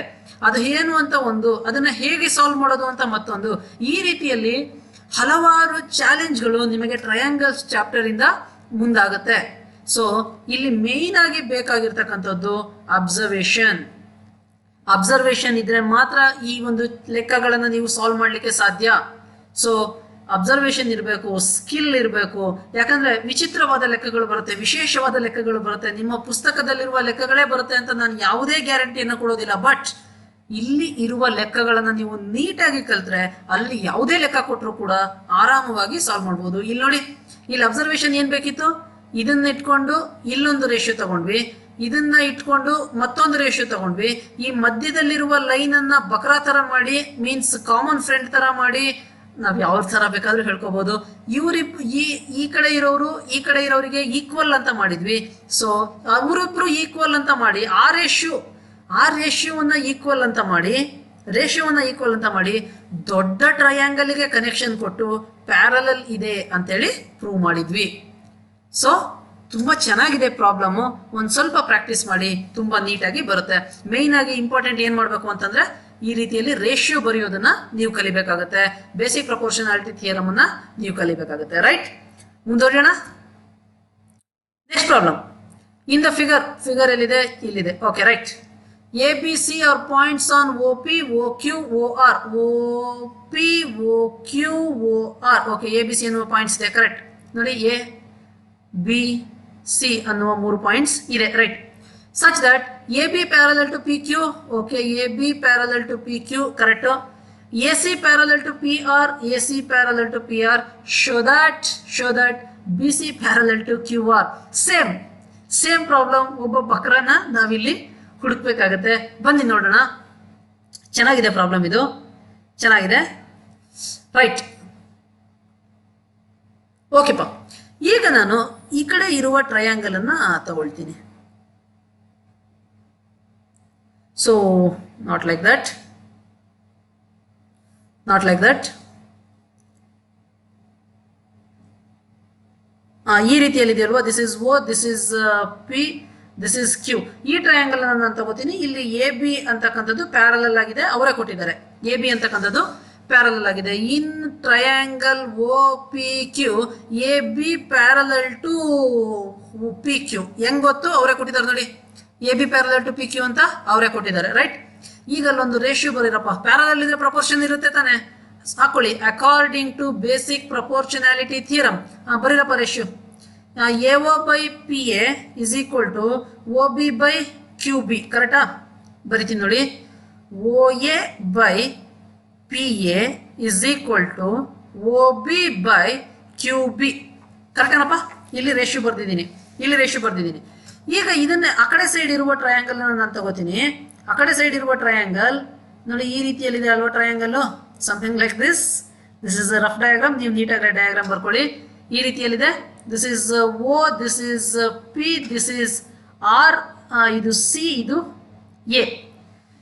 ಅದು ಏನು ಅಂತ ಒಂದು, ಅದನ್ನ ಹೇಗೆ ಸಾಲ್ವ್ ಮಾಡೋದು ಅಂತ ಮತ್ತೊಂದು. ಈ ರೀತಿಯಲ್ಲಿ ಹಲವಾರು ಚಾಲೆಂಜ್ಗಳು ನಿಮಗೆ ಟ್ರಯಾಂಗಲ್ಸ್ ಚಾಪ್ಟರ್ ಇಂದ ಮುಂದಾಗುತ್ತೆ. ಸೊ ಇಲ್ಲಿ ಮೇನ್ ಆಗಿ ಬೇಕಾಗಿರ್ತಕ್ಕಂಥದ್ದು ಅಬ್ಸರ್ವೇಷನ್ ಇದ್ರೆ ಮಾತ್ರ ಈ ಒಂದು ಲೆಕ್ಕಗಳನ್ನು ನೀವು ಸಾಲ್ವ್ ಮಾಡ್ಲಿಕ್ಕೆ ಸಾಧ್ಯ. ಸೊ ಅಬ್ಸರ್ವೇಷನ್ ಇರಬೇಕು, ಸ್ಕಿಲ್ ಇರಬೇಕು. ಯಾಕಂದ್ರೆ ವಿಚಿತ್ರವಾದ ಲೆಕ್ಕಗಳು ಬರುತ್ತೆ, ವಿಶೇಷವಾದ ಲೆಕ್ಕಗಳು ಬರುತ್ತೆ. ನಿಮ್ಮ ಪುಸ್ತಕದಲ್ಲಿರುವ ಲೆಕ್ಕಗಳೇ ಬರುತ್ತೆ ಅಂತ ನಾನು ಯಾವುದೇ ಗ್ಯಾರಂಟಿಯನ್ನು ಕೊಡೋದಿಲ್ಲ. ಬಟ್ ಇಲ್ಲಿ ಇರುವ ಲೆಕ್ಕಗಳನ್ನ ನೀವು ನೀಟಾಗಿ ಕಲ್ತ್ರೆ ಅಲ್ಲಿ ಯಾವುದೇ ಲೆಕ್ಕ ಕೊಟ್ಟರು ಕೂಡ ಆರಾಮವಾಗಿ ಸಾಲ್ವ್ ಮಾಡ್ಬೋದು. ಇಲ್ಲಿ ನೋಡಿ, ಇಲ್ಲಿ ಅಬ್ಸರ್ವೇಷನ್ ಏನ್ ಬೇಕಿತ್ತು, ಇದನ್ನ ಇಟ್ಕೊಂಡು ಇಲ್ಲೊಂದು ರೇಷಿಯೋ ತಗೊಂಡ್ವಿ, ಇದನ್ನ ಇಟ್ಕೊಂಡು ಮತ್ತೊಂದು ರೇಷಿಯೋ ತಗೊಂಡ್ವಿ. ಈ ಮಧ್ಯದಲ್ಲಿರುವ ಲೈನ್ ಅನ್ನ ಬಕ್ರಾ ತರ ಮಾಡಿ, ಮೀನ್ಸ್ ಕಾಮನ್ ಫ್ರೆಂಡ್ ತರ ಮಾಡಿ ನಾವ್ ಯಾವ ತರ ಬೇಕಾದ್ರೂ ಹೇಳ್ಕೋಬಹುದು. ಈ ಕಡೆ ಇರೋರು ಈ ಕಡೆ ಇರೋರಿಗೆ ಈಕ್ವಲ್ ಅಂತ ಮಾಡಿದ್ವಿ. ಸೊ ಅವರಿಬ್ರು ಈಕ್ವಲ್ ಅಂತ ಮಾಡಿ ಆ ರೇಷಿಯೋವನ್ನ ಈಕ್ವಲ್ ಅಂತ ಮಾಡಿ ದೊಡ್ಡ ಟ್ರಯಾಂಗಲ್ಗೆ ಕನೆಕ್ಷನ್ ಕೊಟ್ಟು ಪ್ಯಾರಲಲ್ ಇದೆ ಅಂತೇಳಿ ಪ್ರೂವ್ ಮಾಡಿದ್ವಿ. ಸೊ ತುಂಬಾ ಚೆನ್ನಾಗಿದೆ ಪ್ರಾಬ್ಲಮ್. ಒಂದ್ ಸ್ವಲ್ಪ ಪ್ರಾಕ್ಟೀಸ್ ಮಾಡಿ, ತುಂಬಾ ನೀಟಾಗಿ ಬರುತ್ತೆ. ಮೇನ್ ಆಗಿ ಇಂಪಾರ್ಟೆಂಟ್ ಏನ್ ಮಾಡ್ಬೇಕು ಅಂತಂದ್ರೆ ಈ ರೀತಿಯಲ್ಲಿ ರೇಷಿಯೋ ಬರೆಯೋದನ್ನ ನೀವು ಕಲಿಬೇಕಾಗುತ್ತೆ. ಬೇಸಿಕ್ ಪ್ರಪೋರ್ಷನಾಲಿಟಿ ಥಿಯರಮ್ ಅನ್ನ ನೀವು ಕಲಿಬೇಕಾಗುತ್ತೆ. ರೈಟ್, ಮುಂದುವರಿಯೋಣ. Next problem. In the figure ಎಲ್ಲಿದೆ? ಇಲ್ಲಿದೆ. Okay, right. A B C R points on O P O Q O R. O P O Q O R. Okay, A B C ಅನ್ನುವ ಪಾಯಿಂಟ್ಸ್ ಇದೆ. ಕರೆಕ್ಟ್. ನೋಡಿ, ಎ ಬಿ ಸಿ ಅನ್ನುವ 3 ಪಾಯಿಂಟ್ಸ್ ಇದೆ. Right. such that AB parallel to PQ. Okay, AB parallel to PQ. Correct. AC parallel to PR. AC parallel to PR. Show that BC parallel to QR. Same problem. ಒಬ್ಬ ಬಕ್ರನ ನಾವಿಲ್ಲಿ ಹುಡುಕ್ಬೇಕಾಗತ್ತೆ. ಬನ್ನಿ ನೋಡೋಣ. ಚೆನ್ನಾಗಿದೆ ಪ್ರಾಬ್ಲಮ್ ಇದು, ಚೆನ್ನಾಗಿದೆ. ರೈಟ್. ಓಕೆಪ್ಪ, ಈಗ ನಾನು ಈ ಕಡೆ ಇರುವ ಟ್ರಯಾಂಗಲ್ ಅನ್ನ ತಗೊಳ್ತೀನಿ. So not like that, ಈ ರೀತಿಯಲ್ಲಿ ಇದೆ ಅಲ್ವಾ? This is O, this is P, this is Q. ಈ ಟ್ರಯಾಂಗಲ್ ನಾನು ತಗೋತೀನಿ. ಇಲ್ಲಿ ಎ ಬಿ ಅಂತಕ್ಕಂಥದ್ದು ಪ್ಯಾರಲಲ್ ಆಗಿದೆ, ಅವರೇ ಕೊಟ್ಟಿದ್ದಾರೆ. ಎ ಬಿ ಅಂತಕ್ಕಂಥದ್ದು ಪ್ಯಾರಲಲ್ ಆಗಿದೆ. In triangle O P Q A B parallel to P Q. ಹೆಂಗ್ ಗೊತ್ತು? ಅವರೇ ಕೊಟ್ಟಿದ್ದಾರೆ ನೋಡಿ. A B parallel to P Q ಅಂತ ಅವರೇ ಕೊಟ್ಟಿದ್ದಾರೆ. ರೈಟ್. ಈಗ ಅಲ್ಲೊಂದು ರೇಷಿಯೋ ಬರೀರಪ್ಪ. ಪ್ಯಾರಲಲ್ ಇದ್ರೆ ಪ್ರಪೋರ್ಷನ್ ಇರುತ್ತೆ ತಾನೆ, ಹಾಕೊಳ್ಳಿ. According to basic proportionality theorem ಬರೀರಪ್ಪ ratio. A O by P A is equal to O B by Q B. ಕರೆಕ್ಟಾ? ಬರಿತೀನಿ ನೋಡಿ. O A by P A is equal to O B by Q B. ಕರೆಕ್ಟೇನಪ್ಪ? ಇಲ್ಲಿ ರೇಷಿಯೋ ಬರ್ದಿದ್ದೀನಿ. ಈಗ ಇದನ್ನೇ ಆ ಕಡೆ ಸೈಡ್ ಇರುವ ಟ್ರಯಾಂಗಲ್ ನಾನು ತಗೋತೀನಿ. ಆ ಕಡೆ ಸೈಡ್ ಇರುವ ಟ್ರಯಾಂಗಲ್ ನೋಡಿ, ಈ ರೀತಿಯಲ್ಲಿದೆ ಅಲ್ವಾ triangle? Something like this. This is rough diagram. ನೀವು ನೀಟಾಗಿ ಡಯಾಗ್ರಾಮ್ ಬರ್ಕೊಳ್ಳಿ. ಈ ರೀತಿಯಲ್ಲಿದೆ. This is O, this is P, this is R, ಇದು C, ಇದು A.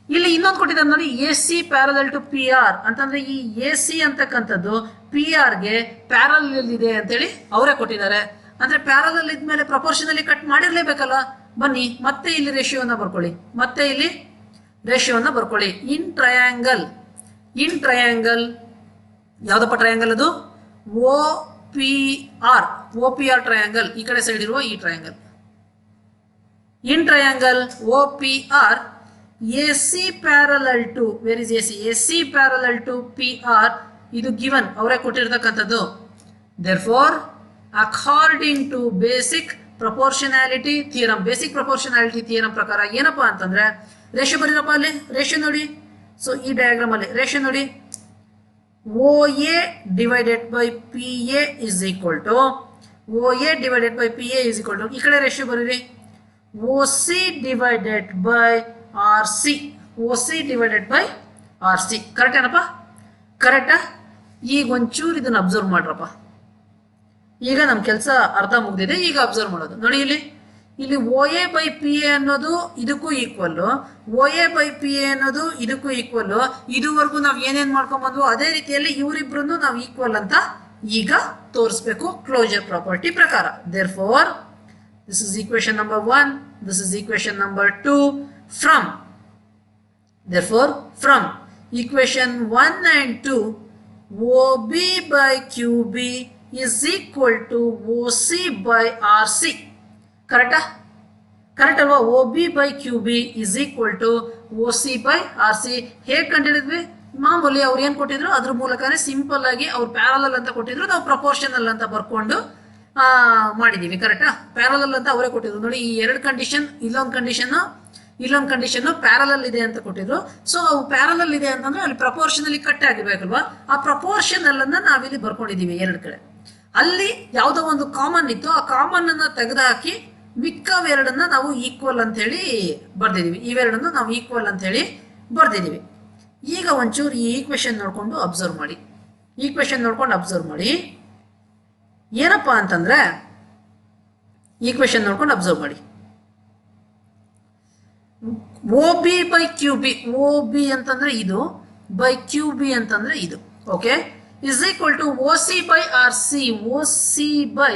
ಇಲ್ಲಿ ಇನ್ನೊಂದು ಕೊಟ್ಟಿದ್ದಾರೆ ನೋಡಿ, A C parallel to P R ಅಂತಂದ್ರೆ ಈ ಎ ಸಿ ಅಂತಕ್ಕಂಥದ್ದು ಪಿ ಆರ್ಗೆ ಪ್ಯಾರಲಲ್ ಇದೆ ಅಂತೇಳಿ ಅವರೇ ಕೊಟ್ಟಿದ್ದಾರೆ. ಅಂದ್ರೆ ಪ್ಯಾರಲಲ್ ಇದ್ಮೇಲೆ ಪ್ರಪೋರ್ಷನಲ್ಲಿ ಕಟ್ ಮಾಡಿರ್ಲೇಬೇಕಲ್ಲ. ಬನ್ನಿ ಮತ್ತೆ ಇಲ್ಲಿ ರೇಷಿಯೋನ ಬರ್ಕೊಳ್ಳಿ. ಇನ್ ಟ್ರಯಾಂಗಲ್ ಯಾವ್ದಪ್ಪ ಟ್ರಯಾಂಗಲ್ ಅದು? O P R triangle. ಈ ಕಡೆ ಸೈಡ್ ಇರುವ ಈ triangle. In triangle O P R A C parallel to, where is A C? A C parallel to P R. ಇದು ಗಿವನ್, ಅವರೇ ಕೊಟ್ಟಿರ್ತಕ್ಕಂಥದ್ದು. Therefore according to basic proportionality theorem, ಪ್ರಕಾರ ಏನಪ್ಪಾ ಅಂತಂದ್ರೆ ರೇಷಿಯೋ ಬರೀರಪ್ಪ. ಅಲ್ಲಿ ರೇಷಿಯೋ ನೋಡಿ. ಸೊ ಈ ಡಯಾಗ್ರಾಮ್ ಅಲ್ಲಿ ರೇಷಿಯೋ ನೋಡಿ. O A divided by P A is equal to ಈ ಕಡೆ ರೇಷಿಯೋ ಬರೀರಿ. O C divided by R C. Correct ಏನಪ್ಪ? ಕರೆಕ್ಟಾ? ಈಗ ಒಂಚೂರು ಇದನ್ನ ಅಬ್ಸರ್ವ್ ಮಾಡ್ರಪ್ಪ. ಈಗ ನಮ್ಮ ಕೆಲಸ ಅರ್ಧ ಮುಗ್ದಿದೆ. ಈಗ ಅಬ್ಸರ್ವ್ ಮಾಡೋದು ನೋಡಿ. ಇಲ್ಲಿ ಒ ಎ ಬೈ ಪಿ ಎ ಅನ್ನೋದು ಇದಕ್ಕೂ equal, O A by P A ಅನ್ನೋದು ಇದಕ್ಕೂ ಈಕ್ವಲ್. ಇದುವರೆಗೂ ನಾವು ಏನೇನ್ ಮಾಡ್ಕೊಂಡ್ ಬಂದ್ವು ಅದೇ ರೀತಿಯಲ್ಲಿ ಇವರಿಬ್ರನ್ನು ನಾವು ಈಕ್ವಲ್ ಅಂತ ಈಗ ತೋರಿಸ್ಬೇಕು ಕ್ಲೋಜರ್ ಪ್ರಾಪರ್ಟಿ ಪ್ರಕಾರ. Therefore this is equation number 1, this is equation number 2. From equation 1 and 2, OB by QB is equal to OC by RC. ಕರೆಕ್ಟಾ? ಕರೆಕ್ಟ್ ಅಲ್ವಾ? OB by QB is equal to OC by RC. ಹೇಗೆ ಕಂಡುಹಿಡಿದ್ವಿ? ಮಾಮೂಲಿ ಅವ್ರು ಏನು ಕೊಟ್ಟಿದ್ರು ಅದ್ರ ಮೂಲಕನೇ ಸಿಂಪಲ್ ಆಗಿ ಅವ್ರು ಪ್ಯಾರಲಲ್ ಅಂತ ಕೊಟ್ಟಿದ್ರು, ನಾವು ಪ್ರಪೋರ್ಷನಲ್ ಅಂತ ಬರ್ಕೊಂಡು ಮಾಡಿದೀವಿ. ಕರೆಕ್ಟಾ? ಪ್ಯಾರಲಲ್ ಅಂತ ಅವರೇ ಕೊಟ್ಟಿದ್ರು ನೋಡಿ. ಈ ಎರಡು ಕಂಡೀಷನ್, ಇಲ್ಲೊಂದು ಕಂಡೀಷನ್ ಪ್ಯಾರಲಲ್ ಇದೆ ಅಂತ ಕೊಟ್ಟಿದ್ರು. ಸೊ ಅವು ಪ್ಯಾರಲಲ್ ಇದೆ ಅಂತಂದ್ರೆ ಅಲ್ಲಿ ಪ್ರಪೋರ್ಷನಲ್ಲಿ ಕಟ್ ಆಗಿರ್ಬೇಕಲ್ವಾ? ಆ ಪ್ರಪೋರ್ಷನಲ್ ಅನ್ನ ನಾವಿಲ್ಲಿ ಬರ್ಕೊಂಡಿದೀವಿ ಎರಡು ಕಡೆ. ಅಲ್ಲಿ ಯಾವುದೋ ಒಂದು ಕಾಮನ್ ಇತ್ತು, ಆ ಕಾಮನ್ ಅನ್ನ ತೆಗೆದುಹಾಕಿ ಮಿಕ್ಕವೆರಡನ್ನ ನಾವು ಈಕ್ವಲ್ ಅಂತ ಹೇಳಿ ಬರ್ದಿದೀವಿ. ಇವೆರಡನ್ನು ನಾವು ಈಕ್ವಲ್ ಅಂತ ಹೇಳಿ ಬರ್ದಿದೀವಿ. ಈಗ ಒಂಚೂರು ಈ ಈಕ್ವೇಶನ್ ನೋಡ್ಕೊಂಡು ಅಬ್ಸರ್ವ್ ಮಾಡಿ. ಏನಪ್ಪಾ ಅಂತಂದ್ರೆ ಈಕ್ವೇಶನ್ ನೋಡ್ಕೊಂಡು ಅಬ್ಸರ್ವ್ ಮಾಡಿ. O B by Q B, O B ಅಂತಂದ್ರೆ ಇದು, ಬೈ ಕ್ಯೂ ಬಿ ಅಂತಂದ್ರೆ ಇದು. Okay, is equal to O C by R C. O C by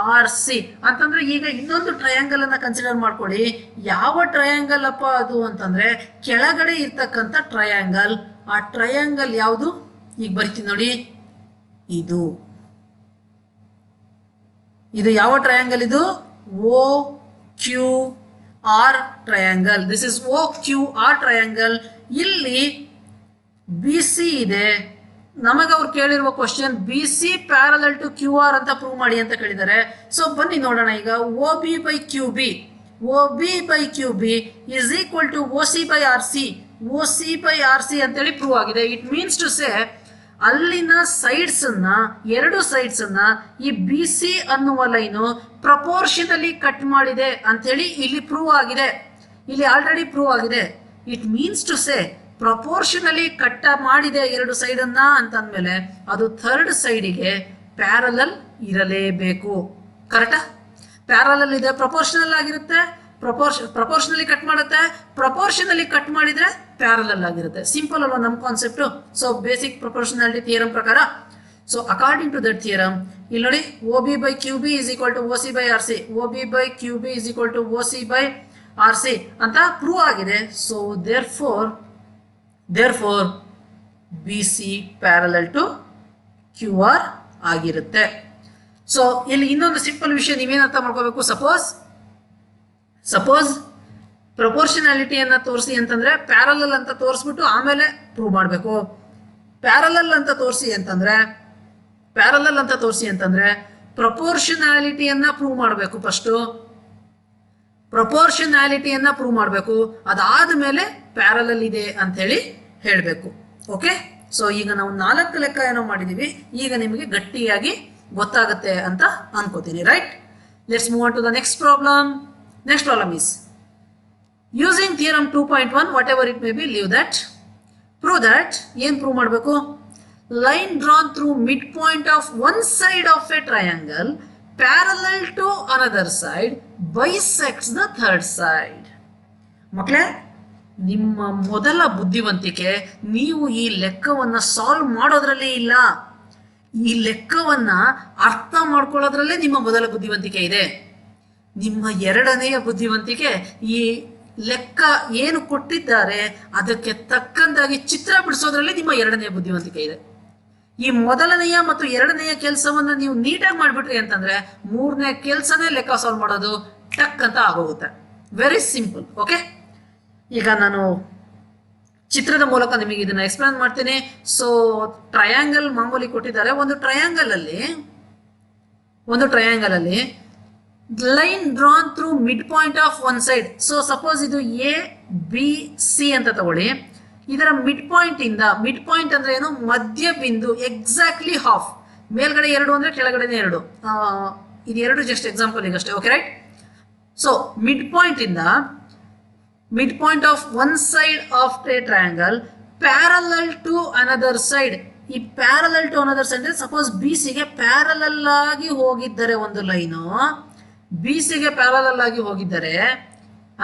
R C ಅಂತಂದ್ರೆ ಈಗ ಇನ್ನೊಂದು ಟ್ರಯಾಂಗಲ್ ಅನ್ನ ಕನ್ಸಿಡರ್ ಮಾಡ್ಕೊಳ್ಳಿ. ಯಾವ ಟ್ರಯಾಂಗಲ್ ಅಪ್ಪ ಅದು ಅಂತಂದ್ರೆ ಕೆಳಗಡೆ ಇರ್ತಕ್ಕಂಥ ಟ್ರಯಾಂಗಲ್. ಆ ಟ್ರಯಾಂಗಲ್ ಯಾವುದು? ಈಗ ಬರ್ತೀನಿ ನೋಡಿ, ಇದು ಯಾವ ಟ್ರಯಾಂಗಲ್? ಇದು O Q R triangle. This is O Q R triangle. ಇಲ್ಲಿ ಬಿ ಸಿ ಇದೆ. ನಮಗೆ ಅವ್ರು ಕೇಳಿರುವ question B C parallel to Q R ಅಂತ ಪ್ರೂವ್ ಮಾಡಿ ಅಂತ ಕೇಳಿದ್ದಾರೆ. ಸೊ ಬನ್ನಿ ನೋಡೋಣ. ಈಗ O B by Q B, O B by Q B is equal to O C by R C, O C by R C ಅಂತೇಳಿ ಪ್ರೂವ್ ಆಗಿದೆ. ಇಟ್ ಮೀನ್ಸ್ ಟು ಸೇ ಅಲ್ಲಿನ ಸೈಡ್ಸ್ ಅನ್ನ, ಎರಡು ಸೈಡ್ಸ್ ಅನ್ನ ಈ ಬಿ ಸಿ ಅನ್ನುವ ಲೈನು ಪ್ರಪೋರ್ಷನಲಿ ಕಟ್ ಮಾಡಿದೆ ಅಂತೇಳಿ ಇಲ್ಲಿ ಪ್ರೂವ್ ಆಗಿದೆ. ಇಲ್ಲಿ ಆಲ್ರೆಡಿ ಪ್ರೂವ್ ಆಗಿದೆ. It means to say proportionally cut ಮಾಡಿದೆ ಎರಡು ಸೈಡ್ ಅನ್ನ ಅಂತಂದ್ಮೇಲೆ ಅದು ಥರ್ಡ್ ಸೈಡಿಗೆ ಪ್ಯಾರಲಲ್ ಇರಲೇಬೇಕು. ಕರೆಕ್ಟಾ? ಪ್ಯಾರಲಲ್ ಇದೆ, ಪ್ರಪೋರ್ಷನಲ್ ಆಗಿರುತ್ತೆ, ಪ್ರಪೋರ್ಷನಲಿ ಕಟ್ ಮಾಡುತ್ತೆ, ಪ್ರಪೋರ್ಷನಲಿ ಕಟ್ ಮಾಡಿದ್ರೆ ಪ್ಯಾರಲಲ್ ಆಗಿರುತ್ತೆ. ಸಿಂಪಲ್ ಅಲ್ವಾ ನಮ್ಮ concept? So basic proportionality theorem ಪ್ರಕಾರ. So according to that theorem ಇಲ್ಲಿ ನೋಡಿ, O B by Q B is equal to O C by R C, O B by Q B is equal to O C by R C ಅಂತ ಪ್ರೂವ್ ಆಗಿದೆ. So therefore BC parallel to QR ಆಗಿರುತ್ತೆ. ಸೊ ಇಲ್ಲಿ ಇನ್ನೊಂದು ಸಿಂಪಲ್ ವಿಷಯ ನೀವೇನು ಅರ್ಥ ಮಾಡ್ಕೋಬೇಕು. ಸಪೋಸ್ ಪ್ರಪೋರ್ಷನಾಲಿಟಿಯನ್ನು ತೋರಿಸಿ ಅಂತಂದ್ರೆ ಪ್ಯಾರಲಲ್ ಅಂತ ತೋರಿಸ್ಬಿಟ್ಟು ಆಮೇಲೆ ಪ್ರೂವ್ ಮಾಡಬೇಕು. ಪ್ಯಾರಲಲ್ ಅಂತ ತೋರಿಸಿ ಅಂತಂದ್ರೆ ಪ್ರಪೋರ್ಷನಾಲಿಟಿಯನ್ನ ಪ್ರೂವ್ ಮಾಡಬೇಕು. ಪ್ರಪೋರ್ಷನಾಲಿಟಿಯನ್ನ ಪ್ರೂವ್ ಮಾಡಬೇಕು. ಅದಾದ ಮೇಲೆ ಪ್ಯಾರಲಲ್ ಇದೆ ಅಂತ ಹೇಳಬೇಕು. ಓಕೆ, ಸೊ ಈಗ ನಾವು 4 ಲೆಕ್ಕ ಏನೋ ಮಾಡಿದೀವಿ. ಈಗ ನಿಮಗೆ ಗಟ್ಟಿಯಾಗಿ ಗೊತ್ತಾಗುತ್ತೆ ಅಂತ ಅನ್ಕೋತೀನಿ. Right, let's move on to the next problem. Next problem is using theorem 2.1 whatever it may be, leave that. Prove that. ಏನ್ ಪ್ರೂವ್ ಮಾಡಬೇಕು? Line drawn through mid point of one side of a triangle parallel to another side bisects the third side. ಮಕ್ಕಳೇ, ನಿಮ್ಮ ಮೊದಲ ಬುದ್ಧಿವಂತಿಕೆ ನೀವು ಈ ಲೆಕ್ಕವನ್ನ ಸಾಲ್ವ್ ಮಾಡೋದ್ರಲ್ಲಿ ಇಲ್ಲ, ಈ ಲೆಕ್ಕವನ್ನ ಅರ್ಥ ಮಾಡ್ಕೊಳ್ಳೋದ್ರಲ್ಲೇ ನಿಮ್ಮ ಮೊದಲ ಬುದ್ಧಿವಂತಿಕೆ ಇದೆ. ನಿಮ್ಮ ಎರಡನೆಯ ಬುದ್ಧಿವಂತಿಕೆ ಈ ಲೆಕ್ಕ ಏನು ಕೊಟ್ಟಿದ್ದಾರೆ ಅದಕ್ಕೆ ತಕ್ಕಂತಾಗಿ ಚಿತ್ರ ಬಿಡಿಸೋದ್ರಲ್ಲಿ ನಿಮ್ಮ ಎರಡನೆಯ ಬುದ್ಧಿವಂತಿಕೆ ಇದೆ. ಈ ಮೊದಲನೆಯ ಮತ್ತು ಎರಡನೆಯ ಕೆಲಸವನ್ನ ನೀವು ನೀಟಾಗಿ ಮಾಡಿಬಿಟ್ರಿ ಅಂತಂದ್ರೆ ಮೂರನೇ ಕೆಲಸನೇ ಲೆಕ್ಕ ಸಾಲ್ವ್ ಮಾಡೋದು ಟಕ್ ಅಂತ ಆಗೋಗುತ್ತೆ. Very simple. ಓಕೆ, ಈಗ ನಾನು ಚಿತ್ರದ ಮೂಲಕ ನಿಮಗೆ ಇದನ್ನ ಎಕ್ಸ್ಪ್ಲೇನ್ ಮಾಡ್ತೀನಿ. ಸೊ ಟ್ರಯಾಂಗಲ್ ಮಾಮೂಲಿ ಕೊಟ್ಟಿದ್ದಾರೆ. ಒಂದು ಟ್ರಯಾಂಗಲ್ ಅಲ್ಲಿ line drawn through mid point of one side. So suppose ಇದು ಎ ಬಿ ಸಿ ಅಂತ ತಗೊಳ್ಳಿ. ಇದರ ಮಿಡ್ ಪಾಯಿಂಟ್ ಅಂದ್ರೆ ಏನು? ಮಧ್ಯ ಬಿಂದು. Exactly half. ಮೇಲ್ಗಡೆ 2 ಅಂದ್ರೆ ಕೆಳಗಡೆ 2. ಇದು 2 ಜಸ್ಟ್ ಎಕ್ಸಾಂಪಲ್ ಈಗಷ್ಟೇ. Okay, right. So mid point of one side of a triangle parallel to another side. ಈ parallel to another side suppose B ಸಿಗೆ ಪ್ಯಾರಲಲ್ ಆಗಿ ಹೋಗಿದ್ದರೆ ಒಂದು ಲೈನು, ಬಿ ಸಿಗೆ ಪ್ಯಾರಲಲ್ ಆಗಿ ಹೋಗಿದ್ದರೆ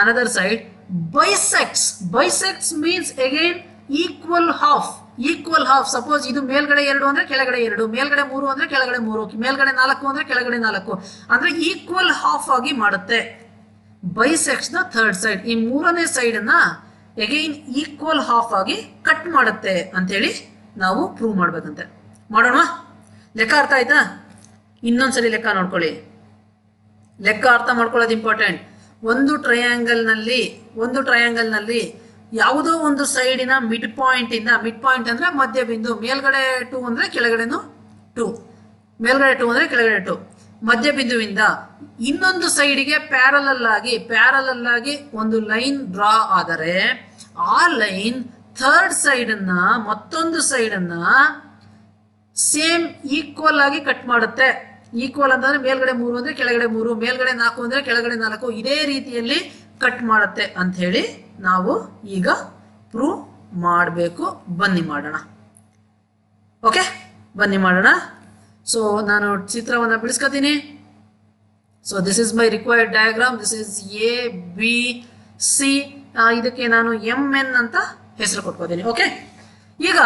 another side bisects means again equal half. Suppose ಇದು ಮೇಲ್ಗಡೆ 2 ಅಂದ್ರೆ ಕೆಳಗಡೆ 2, ಮೇಲ್ಗಡೆ 3 ಅಂದ್ರೆ ಕೆಳಗಡೆ 3, ಮೇಲ್ಗಡೆ 4 ಅಂದ್ರೆ ಕೆಳಗಡೆ 4 ಅಂದ್ರೆ ಈಕ್ವಲ್ ಹಾಫ್ ಆಗಿ ಮಾಡುತ್ತೆ. bisects the third side. ಈ ಮೂರನೇ ಸೈಡ್ ಅನ್ನ ಅಗೈನ್ ಈಕ್ವಲ್ ಹಾಫ್ ಆಗಿ ಕಟ್ ಮಾಡುತ್ತೆ ಅಂತೇಳಿ ನಾವು ಪ್ರೂವ್ ಮಾಡ್ಬೇಕಂತೆ. ಮಾಡೋಣ. ಲೆಕ್ಕ ಅರ್ಥ ಆಯ್ತಾ? ಇನ್ನೊಂದ್ಸರಿ ಲೆಕ್ಕ ನೋಡ್ಕೊಳ್ಳಿ. ಲೆಕ್ಕ ಅರ್ಥ ಮಾಡ್ಕೊಳ್ಳೋದು ಇಂಪಾರ್ಟೆಂಟ್. ಒಂದು ಟ್ರಯಾಂಗಲ್ ನಲ್ಲಿ ಯಾವುದೋ ಒಂದು ಸೈಡಿನ ಮಿಡ್ ಪಾಯಿಂಟ್ ಅಂದ್ರೆ ಮಧ್ಯ ಬಿಂದು. ಮೇಲ್ಗಡೆ 2 ಅಂದ್ರೆ ಕೆಳಗಡೆನು 2, ಮೇಲ್ಗಡೆ 2 ಅಂದ್ರೆ ಕೆಳಗಡೆ 2, ಮಧ್ಯ ಬಿಂದುವಿಂದ ಇನ್ನೊಂದು ಸೈಡಿಗೆ ಪ್ಯಾರಲಲ್ ಆಗಿ ಒಂದು ಲೈನ್ ಡ್ರಾ ಆದರೆ ಆ ಲೈನ್ ಥರ್ಡ್ ಸೈಡ್ ಅನ್ನ, ಮತ್ತೊಂದು ಸೈಡ್ ಅನ್ನ ಸೇಮ್ ಈಕ್ವಲ್ ಆಗಿ ಕಟ್ ಮಾಡುತ್ತೆ. ಈಕ್ವಲ್ ಅಂತಂದ್ರೆ ಮೇಲ್ಗಡೆ 3 ಅಂದ್ರೆ ಕೆಳಗಡೆ 3, ಮೇಲ್ಗಡೆ 4 ಅಂದ್ರೆ ಕೆಳಗಡೆ 4, ಇದೇ ರೀತಿಯಲ್ಲಿ ಕಟ್ ಮಾಡುತ್ತೆ ಅಂತ ಹೇಳಿ ನಾವು ಈಗ ಪ್ರೂವ್ ಮಾಡಬೇಕು. ಬನ್ನಿ ಮಾಡೋಣ. ಓಕೆ, ಬನ್ನಿ ಮಾಡೋಣ. ಸೊ ನಾನು ಚಿತ್ರವನ್ನು ಬಿಡಿಸ್ಕೊತೀನಿ. So this is my required diagram. This is A B C. ಇದಕ್ಕೆ ನಾನು MN ಅಂತ ಹೆಸರು ಕೊಟ್ಕೋತೀನಿ. ಓಕೆ, ಈಗ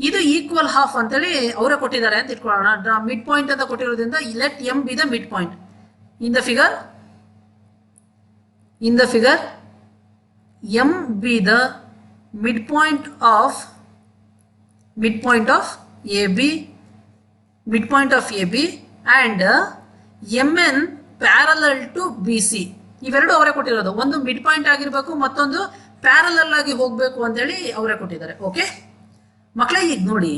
ಇದು ಈಕ್ವಲ್ ಹಾಫ್ ಅಂತೇಳಿ ಅವರೇ ಕೊಟ್ಟಿದ್ದಾರೆ ಅಂತ ಇಟ್ಕೊಳ್ಳೋಣ. ಮಿಡ್ ಪಾಯಿಂಟ್ ಅಂತ ಕೊಟ್ಟಿರೋದ್ರಿಂದ let M B the midpoint in the figure. M B the midpoint of AB and MN parallel to BC. ಇವೆರಡು ಅವರೇ ಕೊಟ್ಟಿರೋದು. ಒಂದು ಮಿಡ್ ಪಾಯಿಂಟ್ ಆಗಿರಬೇಕು, ಮತ್ತೊಂದು ಪ್ಯಾರಲಲ್ ಆಗಿ ಹೋಗಬೇಕು ಅಂತೇಳಿ ಅವರೇ ಕೊಟ್ಟಿದ್ದಾರೆ. ಓಕೆ ಮಕ್ಕಳೇ, ಈಗ ನೋಡಿ,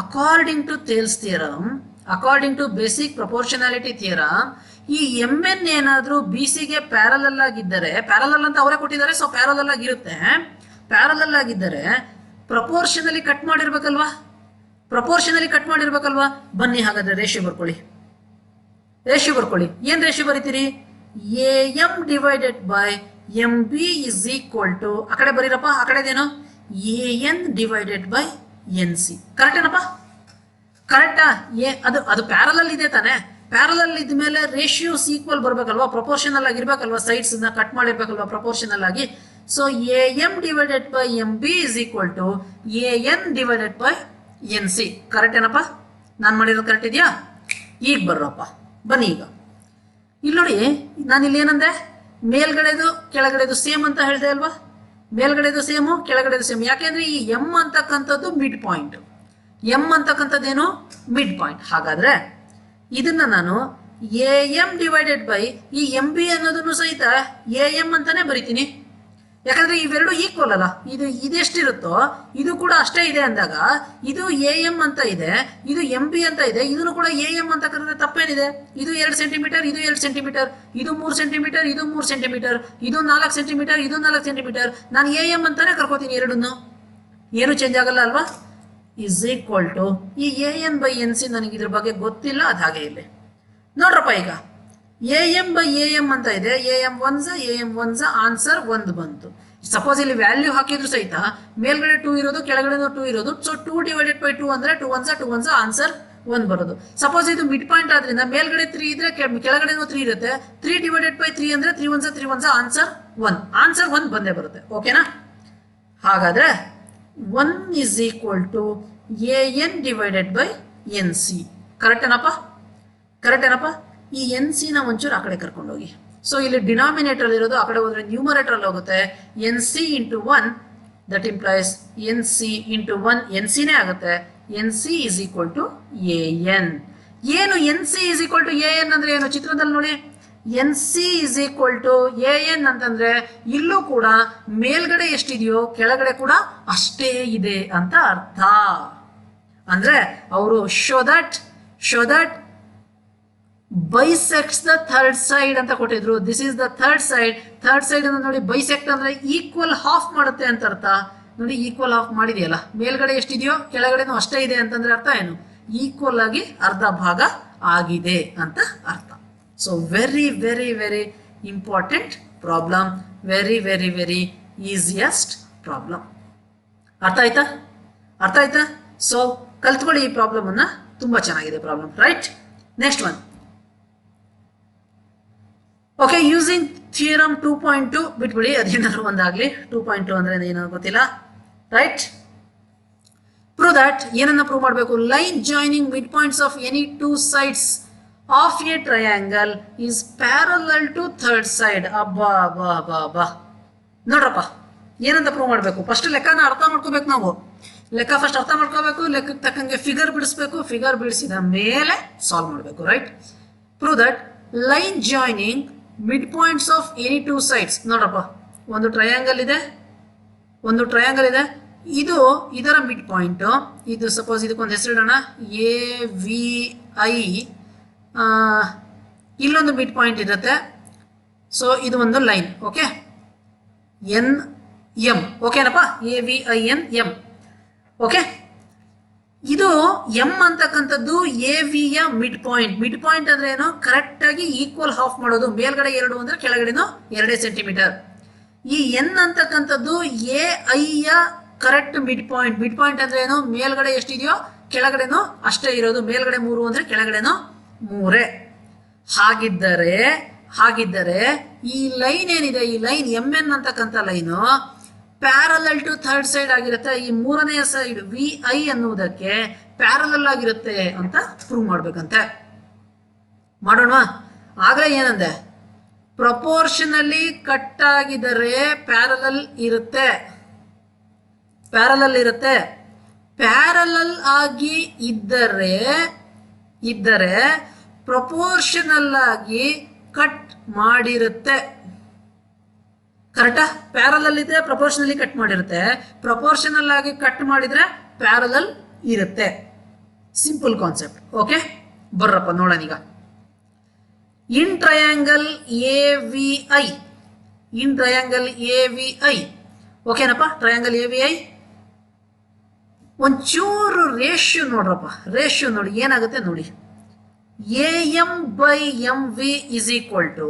according to Thales theorem, according to basic proportionality theorem, ಈ ಎಂ ಎನ್ ಏನಾದರೂ ಬಿ ಸಿಗೆ ಪ್ಯಾರಲಲ್ ಆಗಿದ್ದರೆ, ಪ್ಯಾರಲಲ್ ಅಂತ ಅವರೇ ಕೊಟ್ಟಿದ್ದಾರೆ, ಸೊ ಪ್ಯಾರಲಲ್ ಆಗಿರುತ್ತೆ. ಪ್ಯಾರಲಲ್ ಆಗಿದ್ದರೆ ಪ್ರಪೋರ್ಷನಲಿ ಕಟ್ ಮಾಡಿರ್ಬೇಕಲ್ವಾ, ಬನ್ನಿ ಹಾಗಾದ್ರೆ ರೇಷಿಯೋ ಬರ್ಕೊಳ್ಳಿ. ಏನ್ ರೇಷಿಯೋ ಬರೀತೀರಿ? A M divided by M B is equal to, ಆ ಕಡೆ ಬರೀರಪ್ಪ, ಆ ಕಡೆದೇನು A N divided by N C. Correct ಏನಪ್ಪ? ಕರೆಕ್ಟಾ? ಅದು ಪ್ಯಾರಲಲ್ ಇದೆ ತಾನೆ. ಪ್ಯಾರಲಲ್ ಇದ್ಮೇಲೆ ರೇಷಿಯೋಸ್ ಈಕ್ವಲ್ ಬರ್ಬೇಕಲ್ವಾ, ಪ್ರಪೋರ್ಷನಲ್ ಆಗಿರ್ಬೇಕಲ್ವಾ, ಸೈಡ್ಸ್ ಕಟ್ ಮಾಡಿರ್ಬೇಕಲ್ವಾ ಪ್ರಪೋರ್ಷನಲ್ ಆಗಿ. So A M divided by M B is equal to A N divided by N C. Correct ಏನಪ್ಪ? ನಾನು ಮಾಡಿರೋದು ಕರೆಕ್ಟ್ ಇದೆಯಾ? ಈಗ ಬರ್ರಪ್ಪ, ಬನ್ನಿ. ಈಗ ಇಲ್ಲಿ ನೋಡಿ, ನಾನು ಇಲ್ಲಿ ಏನಂದೆ, ಮೇಲ್ಗಡೆದು ಕೆಳಗಡೆದು ಸೇಮ್ ಅಂತ ಹೇಳಿದೆ ಅಲ್ವಾ. ಮೇಲ್ಗಡೆದು ಸೇಮು, ಕೆಳಗಡೆದು ಸೇಮ್. ಯಾಕೆಂದ್ರೆ ಈ ಎಂ ಅಂತಕ್ಕಂಥದ್ದು ಮಿಡ್ ಪಾಯಿಂಟ್, ಮಿಡ್ ಪಾಯಿಂಟ್. ಹಾಗಾದ್ರೆ ಇದನ್ನ ನಾನು ಎ ಎಂ ಡಿವೈಡೆಡ್ ಬೈ ಈ ಎಂ ಬಿ ಅನ್ನೋದನ್ನು ಸಹಿತ ಎ ಎಂ ಅಂತಾನೆ ಬರಿತೀನಿ. ಯಾಕಂದ್ರೆ ಇವೆರಡು ಈಕ್ವಲ್ ಅಲ್ಲ. ಇದೆಷ್ಟಿರುತ್ತೋ ಇದು ಕೂಡ ಅಷ್ಟೇ ಇದೆ ಅಂದಾಗ, ಇದು ಎ ಎಂ ಅಂತ ಇದೆ, ಇದು ಎಂ ಬಿ ಅಂತ ಇದೆ, ಇದನ್ನು ಕೂಡ ಎ ಎಂ ಅಂತ ಕರೆದ್ರೆ ತಪ್ಪೇನಿದೆ? ಇದು 2 ಸೆಂಟಿಮೀಟರ್, ಇದು 2 ಸೆಂಟಿಮೀಟರ್, ಇದು 3 ಸೆಂಟಿಮೀಟರ್, ಇದು 3 ಸೆಂಟಿಮೀಟರ್, ಇದು 4 ಸೆಂಟಿಮೀಟರ್, ಇದು 4 ಸೆಂಟಿಮೀಟರ್. ನಾನು ಎ ಎಂ ಅಂತಾನೆ ಕರ್ಕೋತೀನಿ ಎರಡನ್ನು, ಏನು ಚೇಂಜ್ ಆಗಲ್ಲ ಅಲ್ವಾ. ಇಸ್ ಈಕ್ವಲ್ ಟು ಈ A N by N C. ನನಗೆ ಇದ್ರ ಬಗ್ಗೆ ಗೊತ್ತಿಲ್ಲ, ಅದು ಹಾಗೆ ಇಲ್ಲಿ ನೋಡ್ರಪ್ಪ. ಈಗ A M by A M ಅಂತ ಇದೆ, ಎ ಎಂ ಒನ್ಸ ಆನ್ಸರ್ 1 ಬಂತು. ಸಪೋಸ್ ಇಲ್ಲಿ ವ್ಯಾಲ್ಯೂ ಹಾಕಿದ್ರು ಸಹಿತ ಮೇಲ್ಗಡೆ 2 ಇರೋದು, ಕೆಳಗಡೆ 2 ಇರೋದು. ಸೊ 2 ಡಿವೈಡೆಡ್ ಬೈ 2 ಅಂದ್ರೆ 2 ಒನ್ಸ ಆನ್ಸರ್ 1 ಬರೋದು. ಸಪೋಸ್ ಇದು ಮಿಡ್ ಪಾಯಿಂಟ್ ಆದ್ರಿಂದ ಮೇಲ್ಗಡೆ 3 ಇದ್ರೆ ಕೆಳಗಡೆ 3 ಇರುತ್ತೆ. 3 ಡಿವೈಡೆಡ್ ಬೈ 3 ಅಂದ್ರೆ 3 ಒನ್ಸ ಆನ್ಸರ್ 1 ಬಂದೇ ಬರುತ್ತೆ. ಓಕೆನಾ? ಹಾಗಾದ್ರೆ 1 is equal to A N divided by N C. Correct ಏನಪ್ಪ? ಈ ಎನ್ ಸಿ ನ ಒಂಚೂರು ಆ ಕಡೆ ಕರ್ಕೊಂಡೋಗಿ. ಸೊ ಇಲ್ಲಿ ಡಿನಾಮಿನೇಟರ್ ಇರೋದು ಆ ಕಡೆ ಹೋದ್ರೆ ನ್ಯೂಮರೇಟರ್ ಅಲ್ಲಿ ಹೋಗುತ್ತೆ. N C into 1 that implies N C into 1 N ಸಿನೇ ಆಗುತ್ತೆ. N C is equal to A N. ಏನು N C is equal to A N ಅಂದ್ರೆ ಏನು? ಚಿತ್ರದಲ್ಲಿ ನೋಡಿ, N C is equal to A N ಅಂತಂದ್ರೆ ಇಲ್ಲೂ ಕೂಡ ಮೇಲ್ಗಡೆ ಎಷ್ಟಿದೆಯೋ ಕೆಳಗಡೆ ಕೂಡ ಅಷ್ಟೇ ಇದೆ ಅಂತ ಅರ್ಥ. ಅಂದ್ರೆ ಅವರು show that ಬೈಸೆಕ್ಟ್ಸ್ the third side ಅಂತ ಕೊಟ್ಟಿದ್ರು. This is the third side ಅನ್ನು ನೋಡಿ, ಬೈಸೆಕ್ಟ್ ಅಂದ್ರೆ ಈಕ್ವಲ್ ಹಾಫ್ ಮಾಡುತ್ತೆ ಅಂತ ಅರ್ಥ. ನೋಡಿ, ಈಕ್ವಲ್ ಹಾಫ್ ಮಾಡಿದೆಯಲ್ಲ, ಮೇಲ್ಗಡೆ ಎಷ್ಟಿದೆಯೋ ಕೆಳಗಡೆನೂ ಅಷ್ಟೇ ಇದೆ ಅಂತಂದ್ರೆ ಅರ್ಥ ಏನು? ಈಕ್ವಲ್ ಆಗಿ ಅರ್ಧ ಭಾಗ ಆಗಿದೆ ಅಂತ ಅರ್ಥ. So very very very important problem, very very very easiest problem. ಅರ್ಥ ಆಯ್ತಾ? ಸೊ ಕಲ್ತ್ಕೊಳ್ಳಿ ಈ ಪ್ರಾಬ್ಲಮ್ ಅನ್ನ, ತುಂಬಾ ಚೆನ್ನಾಗಿದೆ problem, right? Next one. Okay, using theorem 2.2 ಬಿಟ್ಬಿಡಿ, ಅದೇನಾದ್ರು ಒಂದಾಗ್ಲಿ. 2.2 ಅಂದ್ರೆ ಏನೋ ಗೊತ್ತಿಲ್ಲ, ರೈಟ್? Prove that. ಏನನ್ನ ಪ್ರೂವ್ ಮಾಡಬೇಕು? Line joining mid points of any 2 sides of a triangle is parallel to third side. ಅಬ್ಬಾ ನೋಡ್ರಪ್ಪ, ಏನಂತ ಪ್ರೂವ್ ಮಾಡಬೇಕು? ಫಸ್ಟ್ ಲೆಕ್ಕನ ಅರ್ಥ ಮಾಡ್ಕೋಬೇಕು ನಾವು. ಲೆಕ್ಕ ಫಸ್ಟ್ ಅರ್ಥ ಮಾಡ್ಕೋಬೇಕು, ಲೆಕ್ಕಕ್ಕೆ ತಕ್ಕಂಗೆ ಫಿಗರ್ ಬಿಡಿಸ್ಬೇಕು, ಫಿಗರ್ ಬಿಡಿಸಿದ ಮೇಲೆ ಸಾಲ್ವ್ ಮಾಡಬೇಕು, right? Prove that line joining mid points of any 2 sides. ನೋಡ್ರಪ್ಪ, ಒಂದು ಟ್ರಯಾಂಗಲ್ ಇದೆ, ಇದು ಇದರ ಮಿಡ್ ಪಾಯಿಂಟ್. ಇದು ಸಪೋಸ್ ಇದಕ್ಕೊಂದು ಹೆಸರಿಡೋಣ, ಎ ವಿ ಐ. ಇಲ್ಲೊಂದು ಮಿಡ್ ಪಾಯಿಂಟ್ ಇರುತ್ತೆ. ಸೊ ಇದು ಒಂದು ಲೈನ್, ಓಕೆ, ಎನ್ ಎಂ. ಓಕೆನಪ್ಪ, A V I N M. Okay, ಇದು ಎಂ ಅಂತಕ್ಕಂಥದ್ದು ಎ ವಿ ಯ ಮಿಡ್ ಪಾಯಿಂಟ್ ಅಂದ್ರೆ ಏನು? ಕರೆಕ್ಟ್ ಆಗಿ ಈಕ್ವಲ್ ಹಾಫ್ ಮಾಡೋದು. ಮೇಲ್ಗಡೆ 2 ಅಂದ್ರೆ ಕೆಳಗಡೆನೂ 2 ಸೆಂಟಿಮೀಟರ್. ಈ ಎನ್ ಅಂತಕ್ಕಂಥದ್ದು ಎ ಐ ಯ ಕರೆಕ್ಟ್ ಮಿಡ್ ಪಾಯಿಂಟ್ ಅಂದ್ರೆ ಏನು? ಮೇಲ್ಗಡೆ ಎಷ್ಟಿದೆಯೋ ಕೆಳಗಡೆನೂ ಅಷ್ಟೇ ಇರೋದು. ಮೇಲ್ಗಡೆ 3 ಅಂದ್ರೆ ಕೆಳಗಡೆನೂ 3. ಹಾಗಿದ್ದರೆ ಈ ಲೈನ್ ಏನಿದೆ, ಈ ಲೈನ್ ಎಂ ಎನ್ ಅಂತಕ್ಕಂಥ line parallel to third side ಆಗಿರುತ್ತೆ. ಈ ಮೂರನೆಯ ಸೈಡ್ ವಿ ಐ ಅನ್ನುವುದಕ್ಕೆ ಪ್ಯಾರಲಲ್ ಆಗಿರುತ್ತೆ ಅಂತ ಪ್ರೂವ್ ಮಾಡ್ಬೇಕಂತೆ. ಮಾಡೋಣವಾ? ಆಗಲೇ ಏನಂದೆ, ಪ್ರಪೋರ್ಷನಲಿ ಕಟ್ ಆಗಿದರೆ ಪ್ಯಾರಲಲ್ ಇರುತ್ತೆ. ಪ್ಯಾರಲಲ್ ಇರುತ್ತೆ. ಪ್ಯಾರಲಲ್ ಆಗಿ ಇದ್ದರೆ ಪ್ರಪೋರ್ಷನಲ್ ಆಗಿ ಕಟ್ ಮಾಡಿರುತ್ತೆ. ಕರೆಕ್ಟಾ? ಪ್ಯಾರಲಲ್ ಇದ್ರೆ ಪ್ರಪೋರ್ಷನಲಿ ಕಟ್ ಮಾಡಿರುತ್ತೆ, ಪ್ರಪೋರ್ಷನಲ್ ಆಗಿ ಕಟ್ ಮಾಡಿದ್ರೆ ಪ್ಯಾರಲಲ್ ಇರುತ್ತೆ. Simple concept. ಓಕೆ, ಬರ್ರಪ್ಪ ನೋಡೋಣ ಈಗ. In triangle AVI, in triangle AVI, ಓಕೆನಪ್ಪ? ಟ್ರಯಾಂಗಲ್ AVI ಒಂಚೂರು ರೇಷಿಯೋ ನೋಡ್ರಪ್ಪ. ರೇಷಿಯೋ ನೋಡಿ ಏನಾಗುತ್ತೆ ನೋಡಿ. AM/MV is equal to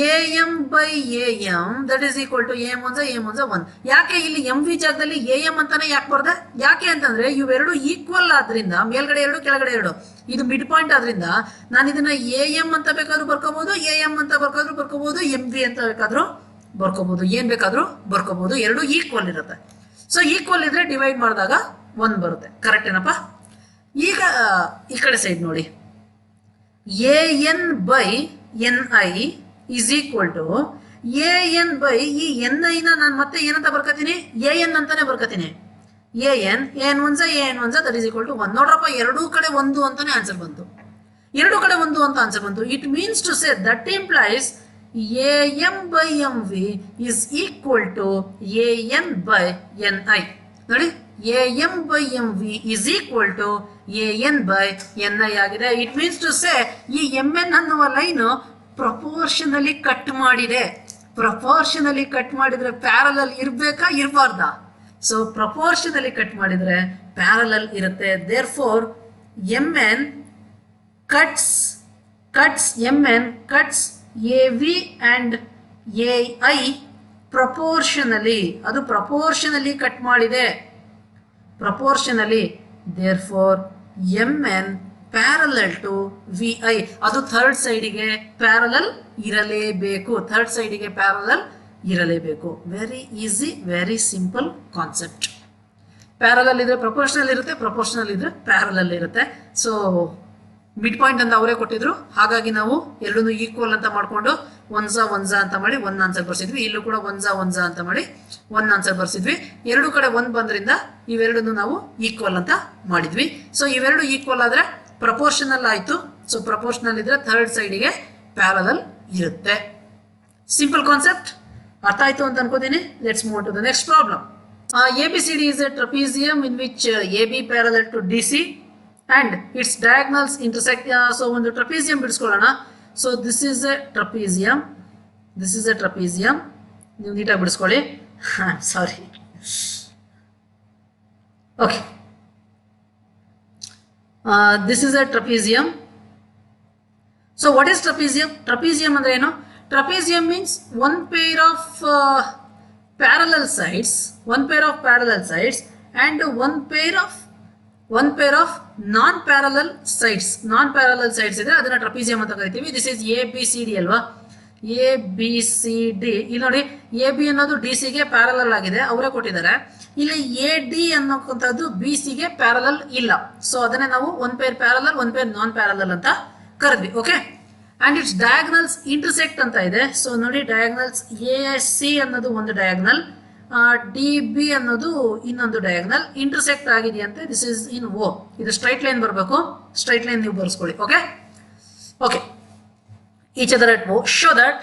AM/AM, that is equal to AM1 1. ಯಾಕೆ ಇಲ್ಲಿ MV ಜಾಗದಲ್ಲಿ AM ಅಂತಾನೆ ಯಾಕೆ ಬರ್ದೆ? ಯಾಕೆ ಅಂತಂದ್ರೆ ಇವೆರಡು ಈಕ್ವಲ್ ಆದ್ರಿಂದ, ಮೇಲ್ಗಡೆ ಎರಡು ಕೆಳಗಡೆ ಎರಡು, ಇದು ಮಿಡ್ ಪಾಯಿಂಟ್ ಆದ್ರಿಂದ ನಾನು ಇದನ್ನ AM ಅಂತ ಬೇಕಾದ್ರೂ ಬರ್ಕೋಬಹುದು, AM ಅಂತ ಬೇಕಾದ್ರೂ ಬರ್ಕೋಬಹುದು, MV ಅಂತ ಬೇಕಾದ್ರೂ ಬರ್ಕೋಬಹುದು, ಏನ್ ಬೇಕಾದ್ರೂ ಬರ್ಕೋಬಹುದು. ಎರಡು ಈಕ್ವಲ್ ಇರುತ್ತೆ. ಸೊ ಈಕ್ವಲ್ ಇದ್ರೆ ಡಿವೈಡ್ ಮಾಡಿದಾಗ 1 ಬರುತ್ತೆ. ಕರೆಕ್ಟ್ ಏನಪ್ಪ? ಈಗ ಈ ಕಡೆ ಸೈಡ್ ನೋಡಿ. AN/NI is equal to AN by ಈ NI ನ ನಾನು ಮತ್ತೆ ಏನಂತ ಬರ್ಕತೀನಿ? AN ಅಂತಾನೆ ಬರ್ಕತೀನಿ. AN1 that is equal to 1. ನೋಡ್ರಪ್ಪ, ಎರಡೂ ಕಡೆ 1 ಅಂತಾನೆ ಆನ್ಸರ್ ಬಂತು. ಎರಡೂ ಕಡೆ 1 ಅಂತ ಆನ್ಸರ್ ಬಂತು. It means to say that implies AM/MV is equal to AN/NI. ನೋಡಿ, AM/MV is equal to AN/NI ಆಗಿದೆ. ಇಟ್ ಮೀನ್ಸ್ ಟು ಸೇ ಈ MN ಅನ್ನುವ ಲೈನು ಪ್ರಪೋರ್ಷನಲಿ ಕಟ್ ಮಾಡಿದೆ. ಪ್ರಪೋರ್ಷನಲಿ ಕಟ್ ಮಾಡಿದ್ರೆ ಪ್ಯಾರಲಲ್ ಇರಬೇಕಾ ಇರಬಾರ್ದಾ? ಸೊ ಪ್ರಪೋರ್ಷನಲಿ ಕಟ್ ಮಾಡಿದ್ರೆ ಪ್ಯಾರಲಲ್ ಇರುತ್ತೆ. Therefore MN cuts AV and AI proportionally. ಅದು ಪ್ರಪೋರ್ಷನಲಿ ಕಟ್ ಮಾಡಿದೆ, proportionally. Therefore MN parallel to VI. ಅದು ಥರ್ಡ್ ಸೈಡಿಗೆ ಪ್ಯಾರಲಲ್ ಇರಲೇಬೇಕು. ಥರ್ಡ್ ಸೈಡಿಗೆ ಪ್ಯಾರಲಲ್ ಇರಲೇಬೇಕು. Very easy, very simple concept. Parallel ಇದ್ರೆ ಪ್ರಪೋರ್ಷನಲ್ ಇರುತ್ತೆ, ಪ್ರಪೋರ್ಷನಲ್ ಇದ್ರೆ ಪ್ಯಾರಲಲ್ ಇರುತ್ತೆ. ಸೊ ಮಿಡ್ ಪಾಯಿಂಟ್ ಅಂತ ಅವರೇ ಕೊಟ್ಟಿದ್ರು, ಹಾಗಾಗಿ ನಾವು ಎರಡನ್ನೂ ಈಕ್ವಲ್ ಅಂತ ಮಾಡಿಕೊಂಡು ಒನ್ಸ ಅಂತ ಮಾಡಿ 1 ಆನ್ಸರ್ ಬರ್ಸಿದ್ವಿ. ಇಲ್ಲೂ ಕೂಡ ಒನ್ಸ ಅಂತ ಮಾಡಿ 1 ಆನ್ಸರ್ ಬರ್ಸಿದ್ವಿ. ಎರಡು ಕಡೆ 1 ಬಂದ್ರಿಂದ ಇವೆರಡನ್ನು ನಾವು ಈಕ್ವಲ್ ಅಂತ ಮಾಡಿದ್ವಿ. ಸೊ ಇವೆರಡು ಈಕ್ವಲ್ ಆದ್ರೆ ಪ್ರಪೋರ್ಷನಲ್ ಆಯ್ತು. ಸೊ ಪ್ರಪೋರ್ಷನಲ್ ಇದ್ರೆ ಥರ್ಡ್ ಸೈಡಿಗೆ ಪ್ಯಾರಲಲ್ ಇರುತ್ತೆ. ಸಿಂಪಲ್ ಕಾನ್ಸೆಪ್ಟ್, ಅರ್ಥ ಆಯ್ತು ಅಂತ ಅನ್ಕೋತೀನಿ. Let's move to the next problem. ABCD is a trapezium in which AB parallel to DC and its diagonals intersect. So ಒಂದು trapezium ಬಿಡಿಸ್ಕೊಳ್ಳೋಣ. So this is a trapezium, this is a trapezium. ನೀವು ನೀಟಾಗಿ ಬಿಡಿಸ್ಕೊಳ್ಳಿ. Sorry. Okay, this is a trapezium. So what is trapezium? Trapezium ಅಂದ್ರೆ ಏನು? Trapezium means one pair of parallel sides, one pair of parallel sides and one pair of non-parallel sides. Non-parallel sides ಇದೆ, ಅದನ್ನ ಟ್ರಪೀಸಿಯಂ ಅಂತ ಕರಿತೀವಿ. ದಿಸ್ ಇಸ್ ABCD ಅಲ್ವಾ? ABCD. ಇಲ್ಲಿ ನೋಡಿ, AB ಅನ್ನೋದು DC ಗೆ ಪ್ಯಾರಲಲ್ ಆಗಿದೆ, ಅವರೇ ಕೊಟ್ಟಿದ್ದಾರೆ. ಇಲ್ಲಿ AD ಅನ್ನೋಕ್ಕಂಥದ್ದು BC ಗೆ ಪ್ಯಾರಲಲ್ ಇಲ್ಲ. ಸೊ ಅದನ್ನೇ ನಾವು one pair parallel, one pair non parallel ಅಂತ ಕರೆದ್ವಿ. Okay, and its diagonals intersect ಅಂತ ಇದೆ. ಸೊ ನೋಡಿ, ಡಯಾಗ್ನಲ್ಸ್ AC ಅನ್ನೋದು ಒಂದು ಡಯಾಗ್ನಲ್, DB ಅನ್ನೋದು ಇನ್ನೊಂದು ಡಯಾಗ್ನಲ್, ಇಂಟರ್ಸೆಕ್ಟ್ ಆಗಿದೆಯಂತೆ. This is in O. ಇದು ಸ್ಟ್ರೈಟ್ ಲೈನ್ ಬರಬೇಕು, ಸ್ಟ್ರೈಟ್ ಲೈನ್ ನೀವು ಬರ್ಸ್ಕೊಳ್ಳಿ. Okay okay, each other at O. Show that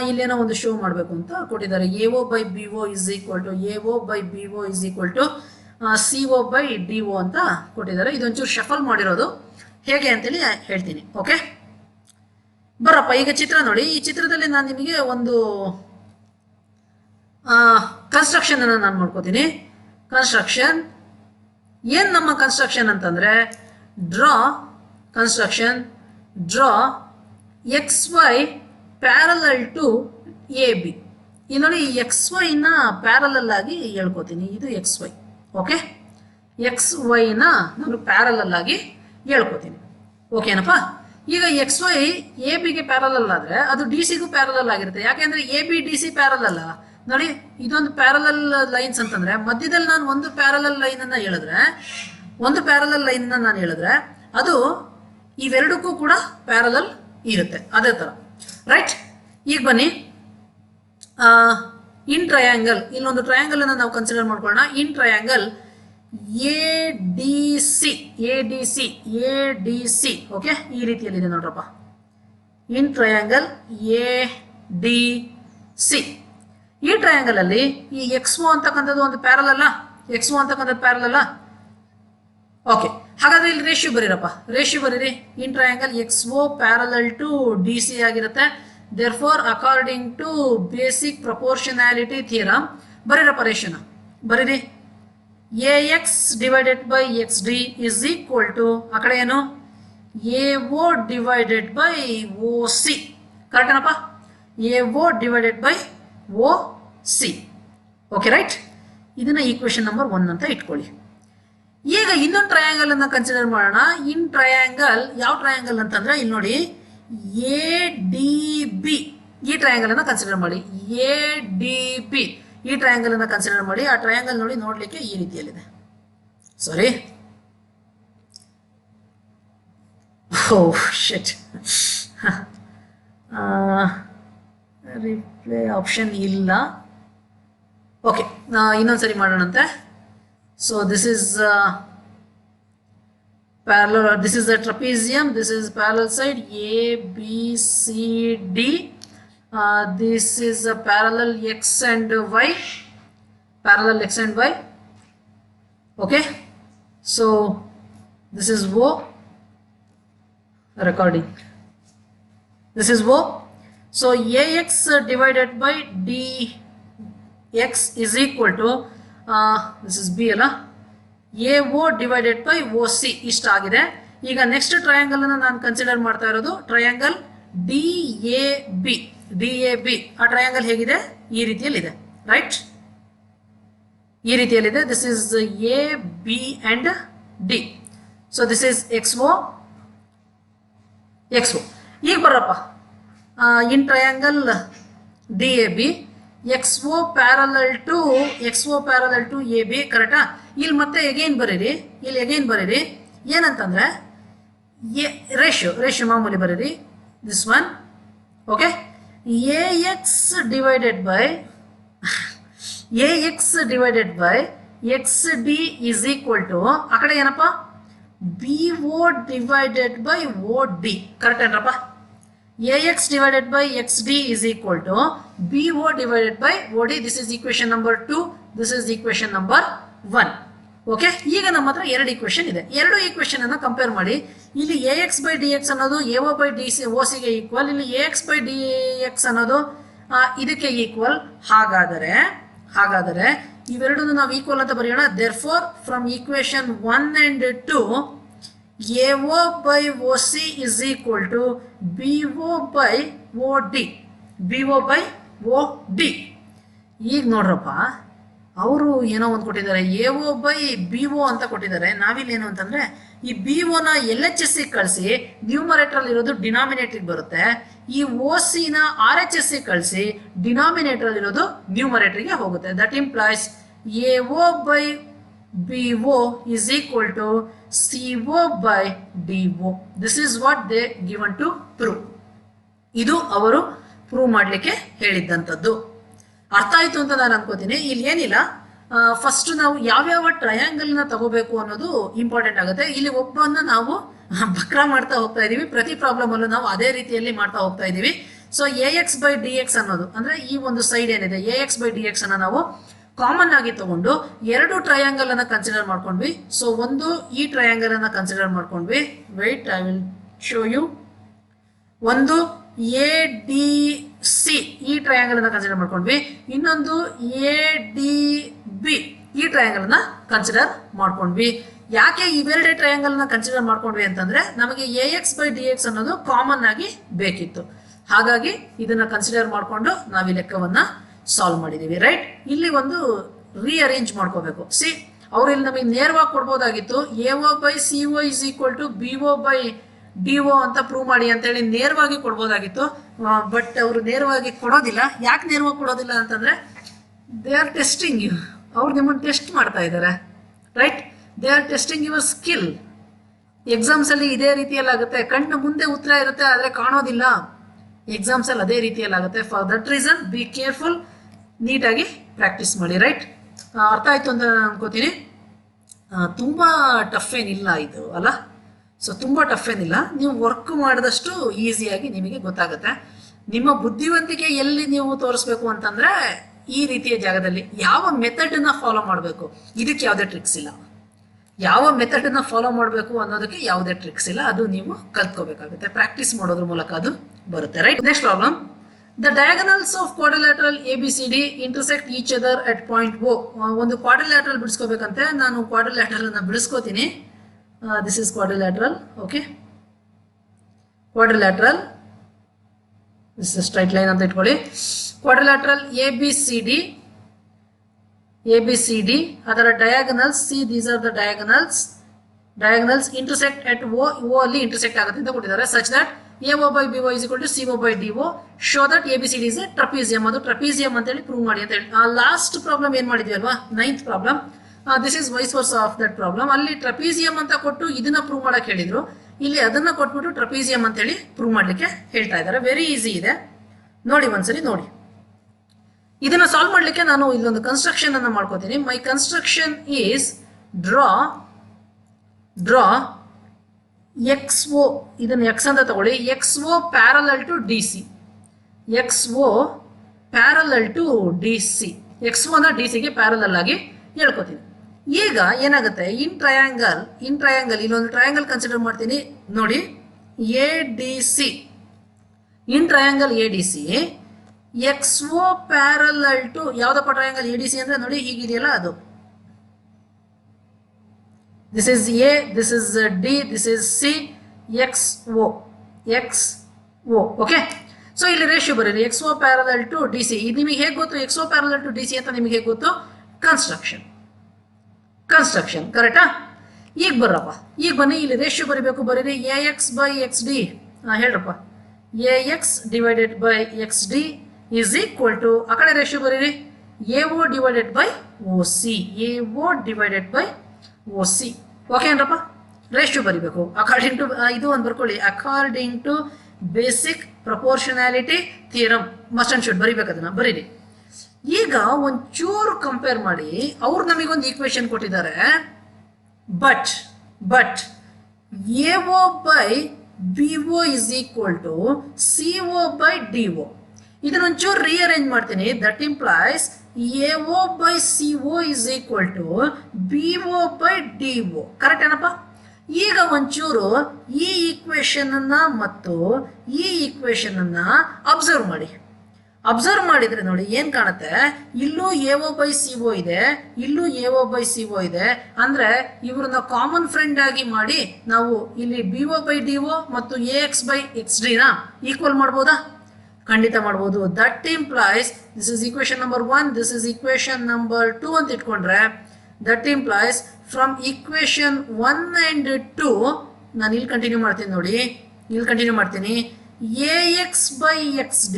ಇಲ್ಲೇನೋ ಒಂದು ಶೋ ಮಾಡಬೇಕು ಅಂತ ಕೊಟ್ಟಿದ್ದಾರೆ. AO/BO is equal to AO/BO is equal to CO/DO ಅಂತ ಕೊಟ್ಟಿದ್ದಾರೆ. ಇದೊಂಚೂರು ಶಫಲ್ ಮಾಡಿರೋದು, ಹೇಗೆ ಅಂತೇಳಿ ಹೇಳ್ತೀನಿ. ಓಕೆ, ಬರಪ್ಪ ಈಗ ಚಿತ್ರ ನೋಡಿ. ಈ ಚಿತ್ರದಲ್ಲಿ ನಾನು ನಿಮಗೆ ಒಂದು ಕನ್ಸ್ಟ್ರಕ್ಷನ್ ಅನ್ನು ನಾನು ಮಾಡ್ಕೋತೀನಿ. ಕನ್ಸ್ಟ್ರಕ್ಷನ್ ಏನ್ ನಮ್ಮ ಕನ್ಸ್ಟ್ರಕ್ಷನ್ ಅಂತಂದ್ರೆ, draw construction, draw XY parallel to AB. ಇಲ್ಲಿ ನೋಡಿ, XY ನ ಪ್ಯಾರಲಲ್ ಆಗಿ ಹೇಳ್ಕೋತೀನಿ. ಇದು XY. ಓಕೆ, XY ನ ನಾನು ಪ್ಯಾರಲಲ್ ಆಗಿ ಹೇಳ್ಕೋತೀನಿ. ಓಕೆನಪ್ಪ? ಈಗ XY AB ಗೆ ಪ್ಯಾರಲಲ್ ಆದ್ರೆ ಅದು DC ಗೂ ಪ್ಯಾರಲಲ್ ಆಗಿರುತ್ತೆ. ಯಾಕೆಂದ್ರೆ AB DC ಪ್ಯಾರಲಲ್, ನೋಡಿ ಇದೊಂದು ಪ್ಯಾರಲಲ್ ಲೈನ್ಸ್ ಅಂತಂದ್ರೆ ಮಧ್ಯದಲ್ಲಿ ನಾನು ಒಂದು ಪ್ಯಾರಲಲ್ ಲೈನ್ ಅನ್ನ ಹೇಳಿದ್ರೆ ಅದು ಇವೆರಡಕ್ಕೂ ಕೂಡ ಪ್ಯಾರಲಲ್ ಇರುತ್ತೆ ಅದೇ ತರ ರೈಟ್. ಈಗ ಬನ್ನಿ ಇನ್ ಟ್ರಯಾಂಗಲ್, ಇಲ್ಲೊಂದು ಟ್ರಯಾಂಗಲ್ ಅನ್ನ ನಾವು ಕನ್ಸಿಡರ್ ಮಾಡ್ಕೊಳ್ಳೋಣ. ಇನ್ ಟ್ರಯಾಂಗಲ್ ADC ಓಕೆ, ಈ ರೀತಿಯಲ್ಲಿದೆ ನೋಡ್ರಪ್ಪ. ಇನ್ ಟ್ರಯಾಂಗಲ್ ADC, ಈ ಟ್ರಯಾಂಗಲ್ ಅಲ್ಲಿ ಈ XO ಅಂತಕ್ಕಂಥದ್ದು ಒಂದು ಪ್ಯಾರಲಲ್ಲ, XO ಅಂತಕ್ಕಂಥದ್ದು ಪ್ಯಾರಲಲ್ಲ. ಓಕೆ, ಹಾಗಾದ್ರೆ ಇಲ್ಲಿ ರೇಷಿಯೋ ಬರೀರಪ್ಪ, ರೇಷಿಯೋ ಬರೀರಿ. In triangle XO parallel to DC ಆಗಿರುತ್ತೆ. therefore according to basic proportionality theorem ಬರೀರಪ್ಪ, ರೇಷಿಯೋನ ಬರೀರಿ. AX divided by XD is equal to ಆ ಕಡೆ ಏನು AO divided by OC, correct ಏನಪ್ಪ? AO divided by OC. Okay right, ಇದನ್ನ ಈಕ್ವೇಶನ್ ನಂಬರ್ 1 ಅಂತ ಇಟ್ಕೊಳ್ಳಿ. ಈಗ ಇನ್ನೊಂದು ಟ್ರಯಾಂಗಲ್ ಅನ್ನ ಕನ್ಸಿಡರ್ ಮಾಡೋಣ. ಇನ್ ಟ್ರಯಾಂಗಲ್ ಯಾವ ಟ್ರಯಾಂಗಲ್ ಅಂತಂದ್ರೆ ಇಲ್ಲಿ ನೋಡಿ ADB, ಈ ಟ್ರಯಾಂಗಲ್ ಅನ್ನ ಕನ್ಸಿಡರ್ ಮಾಡಿ. ADB ಈ ಟ್ರಯಾಂಗಲ್ ಅನ್ನ ಕನ್ಸಿಡರ್ ಮಾಡಿ. ಆ ಟ್ರಯಾಂಗಲ್ ನೋಡಿ ನೋಡ್ಲಿಕ್ಕೆ ಈ ರೀತಿಯಲ್ಲಿದೆ. ಸಾರಿ, ಶಿಟ್, ರಿಪ್ಲೇ ಆಪ್ಷನ್ ಇಲ್ಲ. ಓಕೆ, ಇನ್ನೊಂದ್ಸರಿ ಮಾಡೋಣಂತೆ. So this is parallel, this is the trapezium, this is parallel side ABCD, this is a parallel X and Y, parallel X and Y. Okay, so this is O, recording, this is O. So AX divided by DX is equal to this is B ಅಲ್ಲ, AO divided by OC ಇಷ್ಟ ಆಗಿದೆ. ಈಗ ನೆಕ್ಸ್ಟ್ ಟ್ರಯಾಂಗಲ್ ಅನ್ನು ನಾನು ಕನ್ಸಿಡರ್ ಮಾಡ್ತಾ ಇರೋದು ಟ್ರಯಾಂಗಲ್ DAB. ಆ ಟ್ರಯಾಂಗಲ್ ಹೇಗಿದೆ? ಈ ರೀತಿಯಲ್ಲಿದೆ ರೈಟ್, ಈ ರೀತಿಯಲ್ಲಿದೆ. This is A, B and D. So this is XO. ಈಗ ಬರ್ರಪ್ಪ, in triangle DAB XO parallel to AB, ಕರೆಕ್ಟಾ? ಇಲ್ಲಿ ಮತ್ತೆ ಅಗೈನ್ ಬರೀರಿ, ಏನಂತಂದ್ರೆ ರೇಷಿಯೋ ಮಾಮೂಲಿ ಬರೀರಿ, this one. Okay, AX divided by XD is equal to ಆ ಕಡೆ ಏನಪ್ಪ BO divided by OD, correct ಏನ್ರಪ್ಪ? AX divided by XD is equal to BO divided by OD. This is equation number 2. This is equation number 1. Okay, ಈಗ ನಮ್ಮ ಹತ್ರ ಎರಡು ಈಕ್ವೇಶನ್ ಇದೆ. ಎರಡು ಈಕ್ವೇಶನ್ ಅನ್ನ ಕಂಪೇರ್ ಮಾಡಿ. ಇಲ್ಲಿ AX by DX ಅನ್ನೋದು AO by OC ಗೆ ಈಕ್ವಲ್, ಇಲ್ಲಿ AX by DX ಅನ್ನೋದು ಇದಕ್ಕೆ ಈಕ್ವಲ್. ಹಾಗಾದರೆ ಇವೆರಡನ್ನು ನಾವು ಈಕ್ವಲ್ ಅಂತ ಬರೆಯೋಣ. therefore from equation 1 and 2 AO by OC is equal to BO by OD. ಈಗ ನೋಡ್ರಪ್ಪ, ಅವರು ಏನೋ ಒಂದು ಕೊಟ್ಟಿದ್ದಾರೆ, AO by BO ಅಂತ ಕೊಟ್ಟಿದ್ದಾರೆ. ನಾವಿಲ್ಲಿ ಏನು ಅಂತಂದ್ರೆ ಈ BO ನ LHS ಕಳಿಸಿ ನ್ಯೂಮರೇಟರ್ ಇರೋದು ಡಿನಾಮಿನೇಟರ್ ಬರುತ್ತೆ. ಈ OC ನ RHS ಕಳಿಸಿ ಡಿನಾಮಿನೇಟರ್ ಇರೋದು ನ್ಯೂಮರೇಟರ್ಗೆ ಹೋಗುತ್ತೆ. That implies AO by BO is equal to CO by DO. This is what they given to prove. ಇದು ಅವರು ಪ್ರೂವ್ ಮಾಡಲಿಕ್ಕೆ ಹೇಳಿದ್ದಂಥದ್ದು. ಅರ್ಥ ಆಯ್ತು ಅಂತ ನಾನು ಅನ್ಕೋತೀನಿ. ಇಲ್ಲಿ ಏನಿಲ್ಲ, ಫಸ್ಟ್ ನಾವು ಯಾವ್ಯಾವ ಟ್ರಯಾಂಗಲ್ ನ ತಗೋಬೇಕು ಅನ್ನೋದು ಇಂಪಾರ್ಟೆಂಟ್ ಆಗುತ್ತೆ. ಇಲ್ಲಿ ಒಬ್ಬನ್ನ ನಾವು ಬಕ್ರಾ ಮಾಡ್ತಾ ಹೋಗ್ತಾ ಇದೀವಿ, ಪ್ರತಿ ಪ್ರಾಬ್ಲಮ್ ಅಲ್ಲೂ ನಾವು ಅದೇ ರೀತಿಯಲ್ಲಿ ಮಾಡ್ತಾ ಹೋಗ್ತಾ ಇದೀವಿ. ಸೊ AX by DX ಅನ್ನೋದು ಅಂದ್ರೆ ಈ ಒಂದು ಸೈಡ್ ಏನಿದೆ AX by DX ಅನ್ನ ನಾವು ಕಾಮನ್ ಆಗಿ ತಗೊಂಡು ಎರಡು ಟ್ರಯಾಂಗಲ್ ಅನ್ನ ಕನ್ಸಿಡರ್ ಮಾಡ್ಕೊಂಡ್ವಿ. ಸೊ ಒಂದು ಈ ಟ್ರಯಾಂಗಲ್ ಅನ್ನ ಕನ್ಸಿಡರ್ ಮಾಡ್ಕೊಂಡ್ವಿ. Wait, I will show you. ಒಂದು ADC ಈ ಟ್ರಯಾಂಗಲ್ ಅನ್ನ ಕನ್ಸಿಡರ್ ಮಾಡ್ಕೊಂಡ್ವಿ. ಇನ್ನೊಂದು ADB ಈ ಟ್ರಯಾಂಗಲ್ ಅನ್ನ ಕನ್ಸಿಡರ್ ಮಾಡ್ಕೊಂಡ್ವಿ. ಯಾಕೆ ಇವೆರಡೇ ಟ್ರಯಾಂಗಲ್ ನ ಕನ್ಸಿಡರ್ ಮಾಡ್ಕೊಂಡ್ವಿ ಅಂತಂದ್ರೆ ನಮಗೆ AX by DX ಅನ್ನೋದು ಕಾಮನ್ ಆಗಿ ಬೇಕಿತ್ತು. ಹಾಗಾಗಿ ಇದನ್ನ ಕನ್ಸಿಡರ್ ಮಾಡ್ಕೊಂಡು ನಾವು ಈ ಲೆಕ್ಕವನ್ನ ಸಾಲ್ವ್ ಮಾಡಿದೀವಿ ರೈಟ್. ಇಲ್ಲಿ ಒಂದು ರೀಅರೇಂಜ್ ಮಾಡ್ಕೋಬೇಕು. ಸಿ, ಅವ್ರು ಇಲ್ಲಿ ನಮಗೆ ನೇರವಾಗಿ ಕೊಡ್ಬೋದಾಗಿತ್ತು AO by CO is equal to BO by DO ಅಂತ ಪ್ರೂವ್ ಮಾಡಿ ಅಂತೇಳಿ ನೇರವಾಗಿ ಕೊಡ್ಬೋದಾಗಿತ್ತು. ಬಟ್ ಅವರು ನೇರವಾಗಿ ಕೊಡೋದಿಲ್ಲ. ಯಾಕೆ ನೇರವಾಗಿ ಕೊಡೋದಿಲ್ಲ ಅಂತಂದ್ರೆ ದೇ ಆರ್ ಟೆಸ್ಟಿಂಗ್ ಯು. ಅವ್ರು ನಿಮ್ಮನ್ನು ಟೆಸ್ಟ್ ಮಾಡ್ತಾ ಇದ್ದಾರೆ, right? They are testing your skill. ಎಕ್ಸಾಮ್ಸಲ್ಲಿ ಇದೇ ರೀತಿಯಲ್ಲಿ ಆಗುತ್ತೆ. ಕಣ್ಣು ಮುಂದೆ ಉತ್ತರ ಇರುತ್ತೆ ಆದರೆ ಕಾಣೋದಿಲ್ಲ. ಎಕ್ಸಾಮ್ಸಲ್ಲಿ ಅದೇ ರೀತಿಯಲ್ಲಿ ಆಗುತ್ತೆ. For that reason be careful, ನೀಟಾಗಿ ಪ್ರಾಕ್ಟೀಸ್ ಮಾಡಿ, ರೈಟ್? ಅರ್ಥ ಆಯಿತು ಅಂತ ನಾನು ಅನ್ಕೋತೀನಿ. ತುಂಬ ಟಫ್ ಏನಿಲ್ಲ ಇದು, ಅಲ್ಲ? ಸೊ ತುಂಬ ಟಫ್ ಏನಿಲ್ಲ. ನೀವು ವರ್ಕ್ ಮಾಡಿದಷ್ಟು ಈಸಿಯಾಗಿ ನಿಮಗೆ ಗೊತ್ತಾಗುತ್ತೆ. ನಿಮ್ಮ ಬುದ್ಧಿವಂತಿಕೆ ಎಲ್ಲಿ ನೀವು ತೋರಿಸ್ಬೇಕು ಅಂತಂದರೆ ಈ ರೀತಿಯ ಜಾಗದಲ್ಲಿ ಯಾವ ಮೆಥಡನ್ನ ಫಾಲೋ ಮಾಡಬೇಕು, ಇದಕ್ಕೆ ಯಾವುದೇ ಟ್ರಿಕ್ಸ್ ಇಲ್ಲ. ಯಾವ ಮೆಥಡನ್ನ ಫಾಲೋ ಮಾಡಬೇಕು ಅನ್ನೋದಕ್ಕೆ ಯಾವುದೇ ಟ್ರಿಕ್ಸ್ ಇಲ್ಲ. ಅದು ನೀವು ಕಲ್ತ್ಕೋಬೇಕಾಗುತ್ತೆ. ಪ್ರಾಕ್ಟೀಸ್ ಮಾಡೋದ್ರ ಮೂಲಕ ಅದು ಬರುತ್ತೆ, right? Next problem. The diagonals of quadrilateral ABCD intersect each other at point O. ಒಂದು ಕ್ವಾಡ್ರಿಲ್ಯಾಟರಲ್ ಬಿಡಿಸ್ಕೋಬೇಕಂತೆ. ನಾನು ಕ್ವಾಡ್ರಿಲ್ಯಾಟರಲ್ ಅನ್ನ ಬಿಡಿಸ್ಕೋತೀನಿ. This is quadrilateral. Okay, quadrilateral, this is straight line ಅಂತ ಇಟ್ಕೊಳ್ಳಿ. ಕ್ವಾಡ್ರಿಲ್ಯಾಟರಲ್ ABCD ಅದರ diagonals, see these are the diagonals intersect at O ಅಲ್ಲಿ ಇಂಟರ್ಸೆಕ್ಟ್ ಆಗುತ್ತೆ ಅಂತ ಕೊಟ್ಟಿದ್ದಾರೆ. Such that AO by BO is equal to CO by DO. Show that ABCD is a trapezium. ಅದು ಟ್ರಪೀಸಿಯಂ ಅಂತ ಹೇಳಿ ಪ್ರೂವ್ ಮಾಡಿ ಅಂತ ಹೇಳಿ. ಲಾಸ್ಟ್ ಪ್ರಾಬ್ಲಮ್ ಏನ್ ಮಾಡಿದ್ವಿ ಅಲ್ವಾ, 9th problem. This is vice versa of that problem. ಅಲ್ಲಿ ಟ್ರಪೀಸಿಯಂ ಅಂತ ಕೊಟ್ಟು ಇದನ್ನ ಪ್ರೂವ್ ಮಾಡಕ್ ಹೇಳಿದ್ರು. ಇಲ್ಲಿ ಅದನ್ನ ಕೊಟ್ಬಿಟ್ಟು ಟ್ರಪೀಸಿಯಂ ಅಂತ ಹೇಳಿ ಪ್ರೂವ್ ಮಾಡ್ಲಿಕ್ಕೆ ಹೇಳ್ತಾ ಇದ್ದಾರೆ. ವೆರಿ ಈಸಿ ಇದೆ, ನೋಡಿ ಒಂದ್ಸರಿ ನೋಡಿ. ಇದನ್ನ ಸಾಲ್ವ್ ಮಾಡ್ಲಿಕ್ಕೆ ನಾನು ಇಲ್ಲೊಂದು ಕನ್ಸ್ಟ್ರಕ್ಷನ್ ಅನ್ನ ಮಾಡ್ಕೋತೀನಿ. My construction is draw XO, ಇದನ್ನು X ಅಂತ ತಗೊಳ್ಳಿ. XO parallel to DC. XO parallel to DC. XO ನ DC ಗೆ ಪ್ಯಾರಲಲ್ ಆಗಿ ಹೇಳ್ಕೊತೀನಿ. ಈಗ ಏನಾಗುತ್ತೆ, ಇನ್ ಟ್ರಯಾಂಗಲ್ ಇಲ್ಲೊಂದು ಟ್ರಯಾಂಗಲ್ ಕನ್ಸಿಡರ್ ಮಾಡ್ತೀನಿ ನೋಡಿ. ADC, in triangle ADC XO parallel to ಯಾವ್ದಪ್ಪ ಟ್ರಯಾಂಗಲ್ ADC ಅಂದ್ರೆ ನೋಡಿ ಹೀಗಿದೆಯಲ್ಲ ಅದು. This is A, this is D, this is C, XO. Okay, so ಇಲ್ಲಿ ರೇಷಿಯೋ ಬರೀರಿ. XO parallel to DC. ಇದು ನಿಮಗೆ ಹೇಗೆ ಗೊತ್ತು XO ಪ್ಯಾರಲಲ್ ಟು DC ಅಂತ? ನಿಮಗೆ ಹೇಗೆ ಗೊತ್ತು? ಕನ್ಸ್ಟ್ರಕ್ಷನ್ ಕರೆಕ್ಟಾ? ಈಗ ಬರ್ರಪ್ಪ, ಈಗ ಬನ್ನಿ, ಇಲ್ಲಿ ರೇಷಿಯೋ ಬರೀಬೇಕು. ಬರೀರಿ AX by XD. ಹೇಳ್ರಪ್ಪ, AX divided by XD is equal to, ಆ ಕಡೆ ರೇಷಿಯೋ ಬರೀರಿ, AO divided by OC. AO divided by OC. Okay ಏನಪ್ಪ, ರೇಷಿಯೋ ಬರಿಬೇಕು ಅಕಾರ್ಡಿಂಗ್ ಟು ಇದು ಒಂದು ಬರ್ಕೊಳ್ಳಿ, according to basic proportionality theorem. Must and should ಬರಿಬೇಕು, ಅದನ್ನ ಬರೀರಿ. ಈಗ ಒಂಚೂರು ಕಂಪೇರ್ ಮಾಡಿ, ಅವ್ರು ನಮಗೊಂದು ಈಕ್ವೇಶನ್ ಕೊಟ್ಟಿದ್ದಾರೆ. But AO by BO is equal to CO by DO. ಇದನ್ನೊಂಚೂರು ರೀಅರೇಂಜ್ ಮಾಡ್ತೀನಿ. That implies AO by CO is equal to BO by DO. Correct ಏನಪ್ಪ? ಈಗ ಒಂಚೂರು ಈ ಈಕ್ವೇಶನ್ ಅನ್ನ ಮತ್ತು ಈ ಈಕ್ವೇಶನ್ ಅನ್ನ ಅಬ್ಸರ್ವ್ ಮಾಡಿದ್ರೆ ನೋಡಿ ಏನ್ ಕಾಣುತ್ತೆ. ಇಲ್ಲೂ AO by CO ಇದೆ, ಇಲ್ಲೂ AO by CO ಇದೆ. ಅಂದ್ರೆ ಇವ್ರನ್ನ ಕಾಮನ್ ಫ್ರೆಂಡ್ ಆಗಿ ಮಾಡಿ ನಾವು ಇಲ್ಲಿ BO by DO ಮತ್ತು AX by XD ನ ಈಕ್ವಲ್ ಮಾಡ್ಬೋದಾ? ಖಂಡಿತ ಮಾಡ್ಬೋದು. That implies this is equation number 1, this is equation number 2 ಅಂತ ಇಟ್ಕೊಂಡ್ರೆ that implies from equation 1 and 2 ನಾನು ಇಲ್ಲಿ ಕಂಟಿನ್ಯೂ ಮಾಡ್ತೀನಿ ನೋಡಿ, AX by XD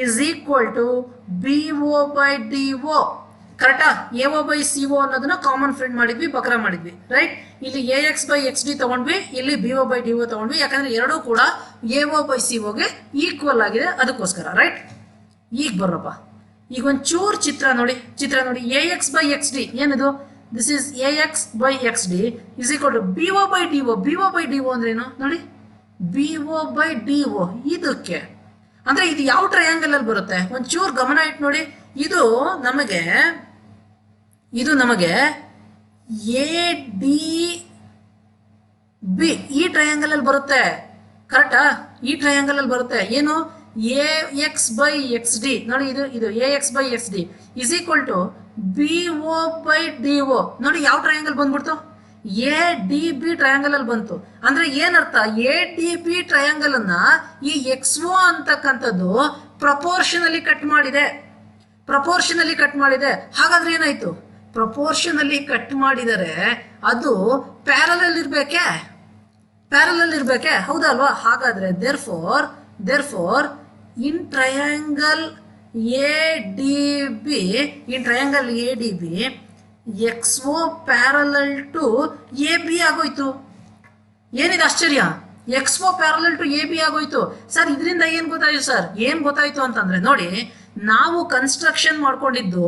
is equal to BO by DO. ಕರೆಕ್ಟಾ? AO by CO ಅನ್ನೋದನ್ನ ಕಾಮನ್ ಫ್ರೆಂಡ್ ಮಾಡಿದ್ವಿ, ಬಕ್ರ ಮಾಡಿದ್ವಿ, ರೈಟ್? ಇಲ್ಲಿ AX by XD ತಗೊಂಡ್ವಿ, ಇಲ್ಲಿ BO by DO ತಗೊಂಡ್ವಿ. ಯಾಕಂದ್ರೆ ಎರಡೂ ಕೂಡ AO by CO ಗೆ ಈಕ್ವಲ್ ಆಗಿದೆ, ಅದಕ್ಕೋಸ್ಕರ, ರೈಟ್? ಈಗ ಬರ್ರಪ್ಪ, ಈಗ ಒಂದು ಚೂರ್ ಚಿತ್ರ ನೋಡಿ. AX by XD ಏನಿದು? This is AX by XD is equal to BO by DO. BO by DO ಅಂದ್ರೆ ಏನು ನೋಡಿ? BO by DO ಇದಕ್ಕೆ ಅಂದ್ರೆ ಇದು ಯಾವ ಟ್ರಯಾಂಗಲ್ ಅಲ್ಲಿ ಬರುತ್ತೆ? ಒಂಚೂರು ಗಮನ ಇಟ್ಟು ನೋಡಿ. ಇದು ನಮಗೆ ADB ಈ ಟ್ರಯಾಂಗಲ್ ಅಲ್ಲಿ ಬರುತ್ತೆ, ಕರೆಕ್ಟಾ? ಈ ಟ್ರಯಾಂಗಲ್ ಅಲ್ಲಿ ಬರುತ್ತೆ. ಏನು? AX by XD ನೋಡಿ, ಇದು AX by XD is equal to BO by DO. ನೋಡಿ ಯಾವ ಟ್ರಯಾಂಗಲ್ ಬಂದ್ಬಿಡ್ತು? ADB ಟ್ರಯಾಂಗಲ್ ಅಲ್ಲಿ ಬಂತು. ಅಂದ್ರೆ ಏನರ್ಥ? ADB ಟ್ರಯಾಂಗಲ್ ಅನ್ನ ಈ XO ಅಂತಕ್ಕಂಥದ್ದು ಪ್ರಪೋರ್ಷನಲಿ ಕಟ್ ಮಾಡಿದೆ. ಹಾಗಾದ್ರೆ ಏನಾಯ್ತು? ಪ್ರಪೋರ್ಷನಲಿ ಕಟ್ ಮಾಡಿದರೆ ಅದು ಪ್ಯಾರಲಲ್ ಇರ್ಬೇಕೆ, ಹೌದಾ ಅಲ್ವಾ? ಹಾಗಾದ್ರೆ therefore in triangle ADB, in triangle ADB, XO parallel to AB ಆಗೋಯ್ತು. ಏನಿದೆ ಆಶ್ಚರ್ಯ, XO ಪ್ಯಾರಲಲ್ ಟು AB ಆಗೋಯ್ತು. ಸರ್ ಇದರಿಂದ ಏನು ಗೊತ್ತಾಯ್ತು ಸರ್? ಏನು ಗೊತ್ತಾಯ್ತು ಅಂತಂದ್ರೆ ನೋಡಿ, ನಾವು ಕನ್ಸ್ಟ್ರಕ್ಷನ್ ಮಾಡ್ಕೊಂಡಿದ್ದು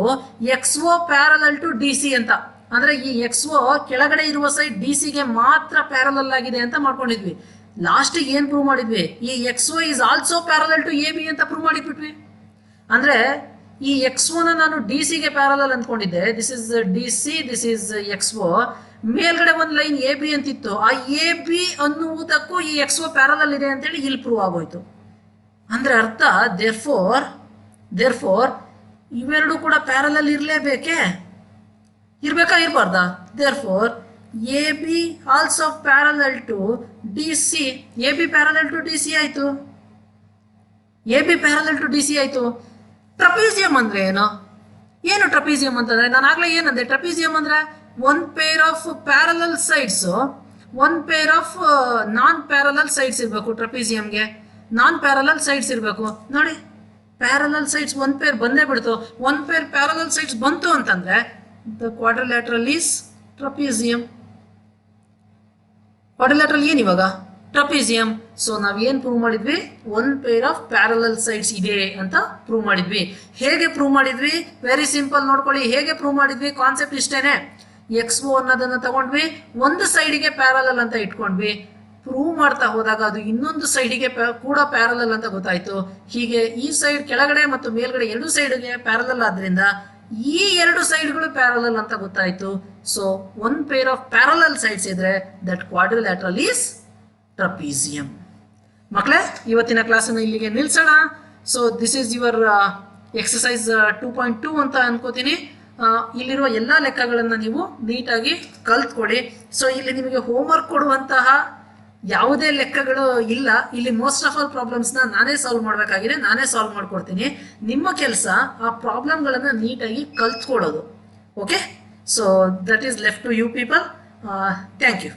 XO ಪ್ಯಾರಲಲ್ ಟು DC ಅಂತ. ಅಂದ್ರೆ ಈ XO ಕೆಳಗಡೆ ಇರುವ ಸೈಡ್ DC ಗೆ ಮಾತ್ರ ಪ್ಯಾರಲಲ್ ಆಗಿದೆ ಅಂತ ಮಾಡ್ಕೊಂಡಿದ್ವಿ. ಲಾಸ್ಟಿಗೆ ಏನು ಪ್ರೂವ್ ಮಾಡಿದ್ವಿ? ಈ XO is also parallel to AB ಅಂತ ಪ್ರೂವ್ ಮಾಡಿಬಿಟ್ವಿ. ಅಂದ್ರೆ ಈ XO ನಾನು DC ಗೆ ಪ್ಯಾರಲಲ್ ಅಂದ್ಕೊಂಡಿದ್ದೆ. This is DC, this is XO. ಮೇಲ್ಗಡೆ ಒಂದು ಲೈನ್ AB ಅಂತಿತ್ತು. ಆ AB ಅನ್ನುವುದಕ್ಕೂ ಈ XO ಪ್ಯಾರಲಲ್ ಇದೆ ಅಂತೇಳಿ ಇಲ್ಲಿ ಪ್ರೂವ್ ಆಗೋಯ್ತು. ಅಂದ್ರೆ ಅರ್ಥ ದೇರ್ಫೋರ್ ಇವೆರಡು ಕೂಡ ಪ್ಯಾರಲಲ್ ಇರಲೇಬೇಕೇ? ಇರ್ಬೇಕಾ ಇರಬಾರ್ದಾ? Therefore AB also parallel to DC. AB parallel to DC ಆಯ್ತು. AB ಪ್ಯಾರಲಲ್ ಟು DC ಆಯ್ತು. ಟ್ರಪೀಸಿಯಂ ಅಂದ್ರೆ ಏನು ಟ್ರಪೀಸಿಯಂ ಅಂತಂದ್ರೆ? ನಾನು ಆಗ್ಲೇ ಏನಂದೆ, ಟ್ರಪೀಸಿಯಂ ಅಂದ್ರೆ one pair of parallel sides, one pair of non parallel sides ಇರಬೇಕು. ಟ್ರಪೀಸಿಯಂಗೆ ನಾನ್ ಪ್ಯಾರಲಲ್ ಸೈಡ್ಸ್ ಇರಬೇಕು. ನೋಡಿ, ಪ್ಯಾರಲಲ್ ಸೈಡ್ಸ್ ಒನ್ ಪೇರ್ ಬಂದೇ ಬಿಡ್ತು. ಒನ್ ಪೇರ್ ಪ್ಯಾರಲಲ್ ಸೈಡ್ಸ್ ಬಂತು ಅಂತಂದ್ರೆ the quadrilateral is trapezium. Quadrilateral ಏನು ಇವಾಗ? ಟ್ರಪೀಸಿಯಂ. ಸೊ ನಾವೇನು ಪ್ರೂವ್ ಮಾಡಿದ್ವಿ? One pair of parallel sides ಇದೆ ಅಂತ ಪ್ರೂವ್ ಮಾಡಿದ್ವಿ. ಹೇಗೆ ಪ್ರೂವ್ ಮಾಡಿದ್ವಿ? ವೆರಿ ಸಿಂಪಲ್, ನೋಡ್ಕೊಳ್ಳಿ. ಹೇಗೆ ಪ್ರೂವ್ ಮಾಡಿದ್ವಿ? ಕಾನ್ಸೆಪ್ಟ್ ಇಷ್ಟೇನೆ. XO ಅನ್ನೋದನ್ನ ತಗೊಂಡ್ವಿ, ಒಂದು ಸೈಡಿಗೆ ಪ್ಯಾರಲಲ್ ಅಂತ ಇಟ್ಕೊಂಡ್ವಿ. ಪ್ರೂವ್ ಮಾಡ್ತಾ ಹೋದಾಗ ಅದು ಇನ್ನೊಂದು ಸೈಡಿಗೆ ಕೂಡ ಪ್ಯಾರಲಲ್ ಅಂತ ಗೊತ್ತಾಯ್ತು. ಹೀಗೆ ಈ ಸೈಡ್ ಕೆಳಗಡೆ ಮತ್ತು ಮೇಲ್ಗಡೆ ಎರಡು ಸೈಡ್ಗೆ ಪ್ಯಾರಲಲ್ ಆದ್ರಿಂದ ಈ ಎರಡು ಸೈಡ್ಗಳು ಪ್ಯಾರಲಲ್ ಅಂತ ಗೊತ್ತಾಯ್ತು. So one pair of parallel sides ಇದ್ರೆ ದಟ್ ಕ್ವಾಡ್ರಿಲ್ಯಾಟ್ರಲ್ ಈಸ್ ಟ್ರಪೀಸಿಯಂ. ಮಕ್ಕಳೇ, ಇವತ್ತಿನ ಕ್ಲಾಸನ್ನು ಇಲ್ಲಿಗೆ ನಿಲ್ಸೋಣ. So this is your exercise 2.2 ಅಂತ ಅನ್ಕೋತೀನಿ. ಇಲ್ಲಿರುವ ಎಲ್ಲ ಲೆಕ್ಕಗಳನ್ನು ನೀವು ನೀಟಾಗಿ ಕಲ್ತ್ಕೊಳ್ಳಿ. ಸೊ ಇಲ್ಲಿ ನಿಮಗೆ ಹೋಮ್ವರ್ಕ್ ಕೊಡುವಂತಹ ಯಾವುದೇ ಲೆಕ್ಕಗಳು ಇಲ್ಲ. ಇಲ್ಲಿ ಮೋಸ್ಟ್ ಆಫ್ ಆಲ್ ಪ್ರಾಬ್ಲಮ್ಸ್ನ ನಾನೇ ಸಾಲ್ವ್ ಮಾಡಬೇಕಾಗಿದೆ, ನಾನೇ ಸಾಲ್ವ್ ಮಾಡ್ಕೊಡ್ತೀನಿ. ನಿಮ್ಮ ಕೆಲಸ ಆ ಪ್ರಾಬ್ಲಮ್ಗಳನ್ನು ನೀಟಾಗಿ ಕಲ್ತ್ಕೊಳ್ಳೋದು. Okay, so that is left to you people. Thank you.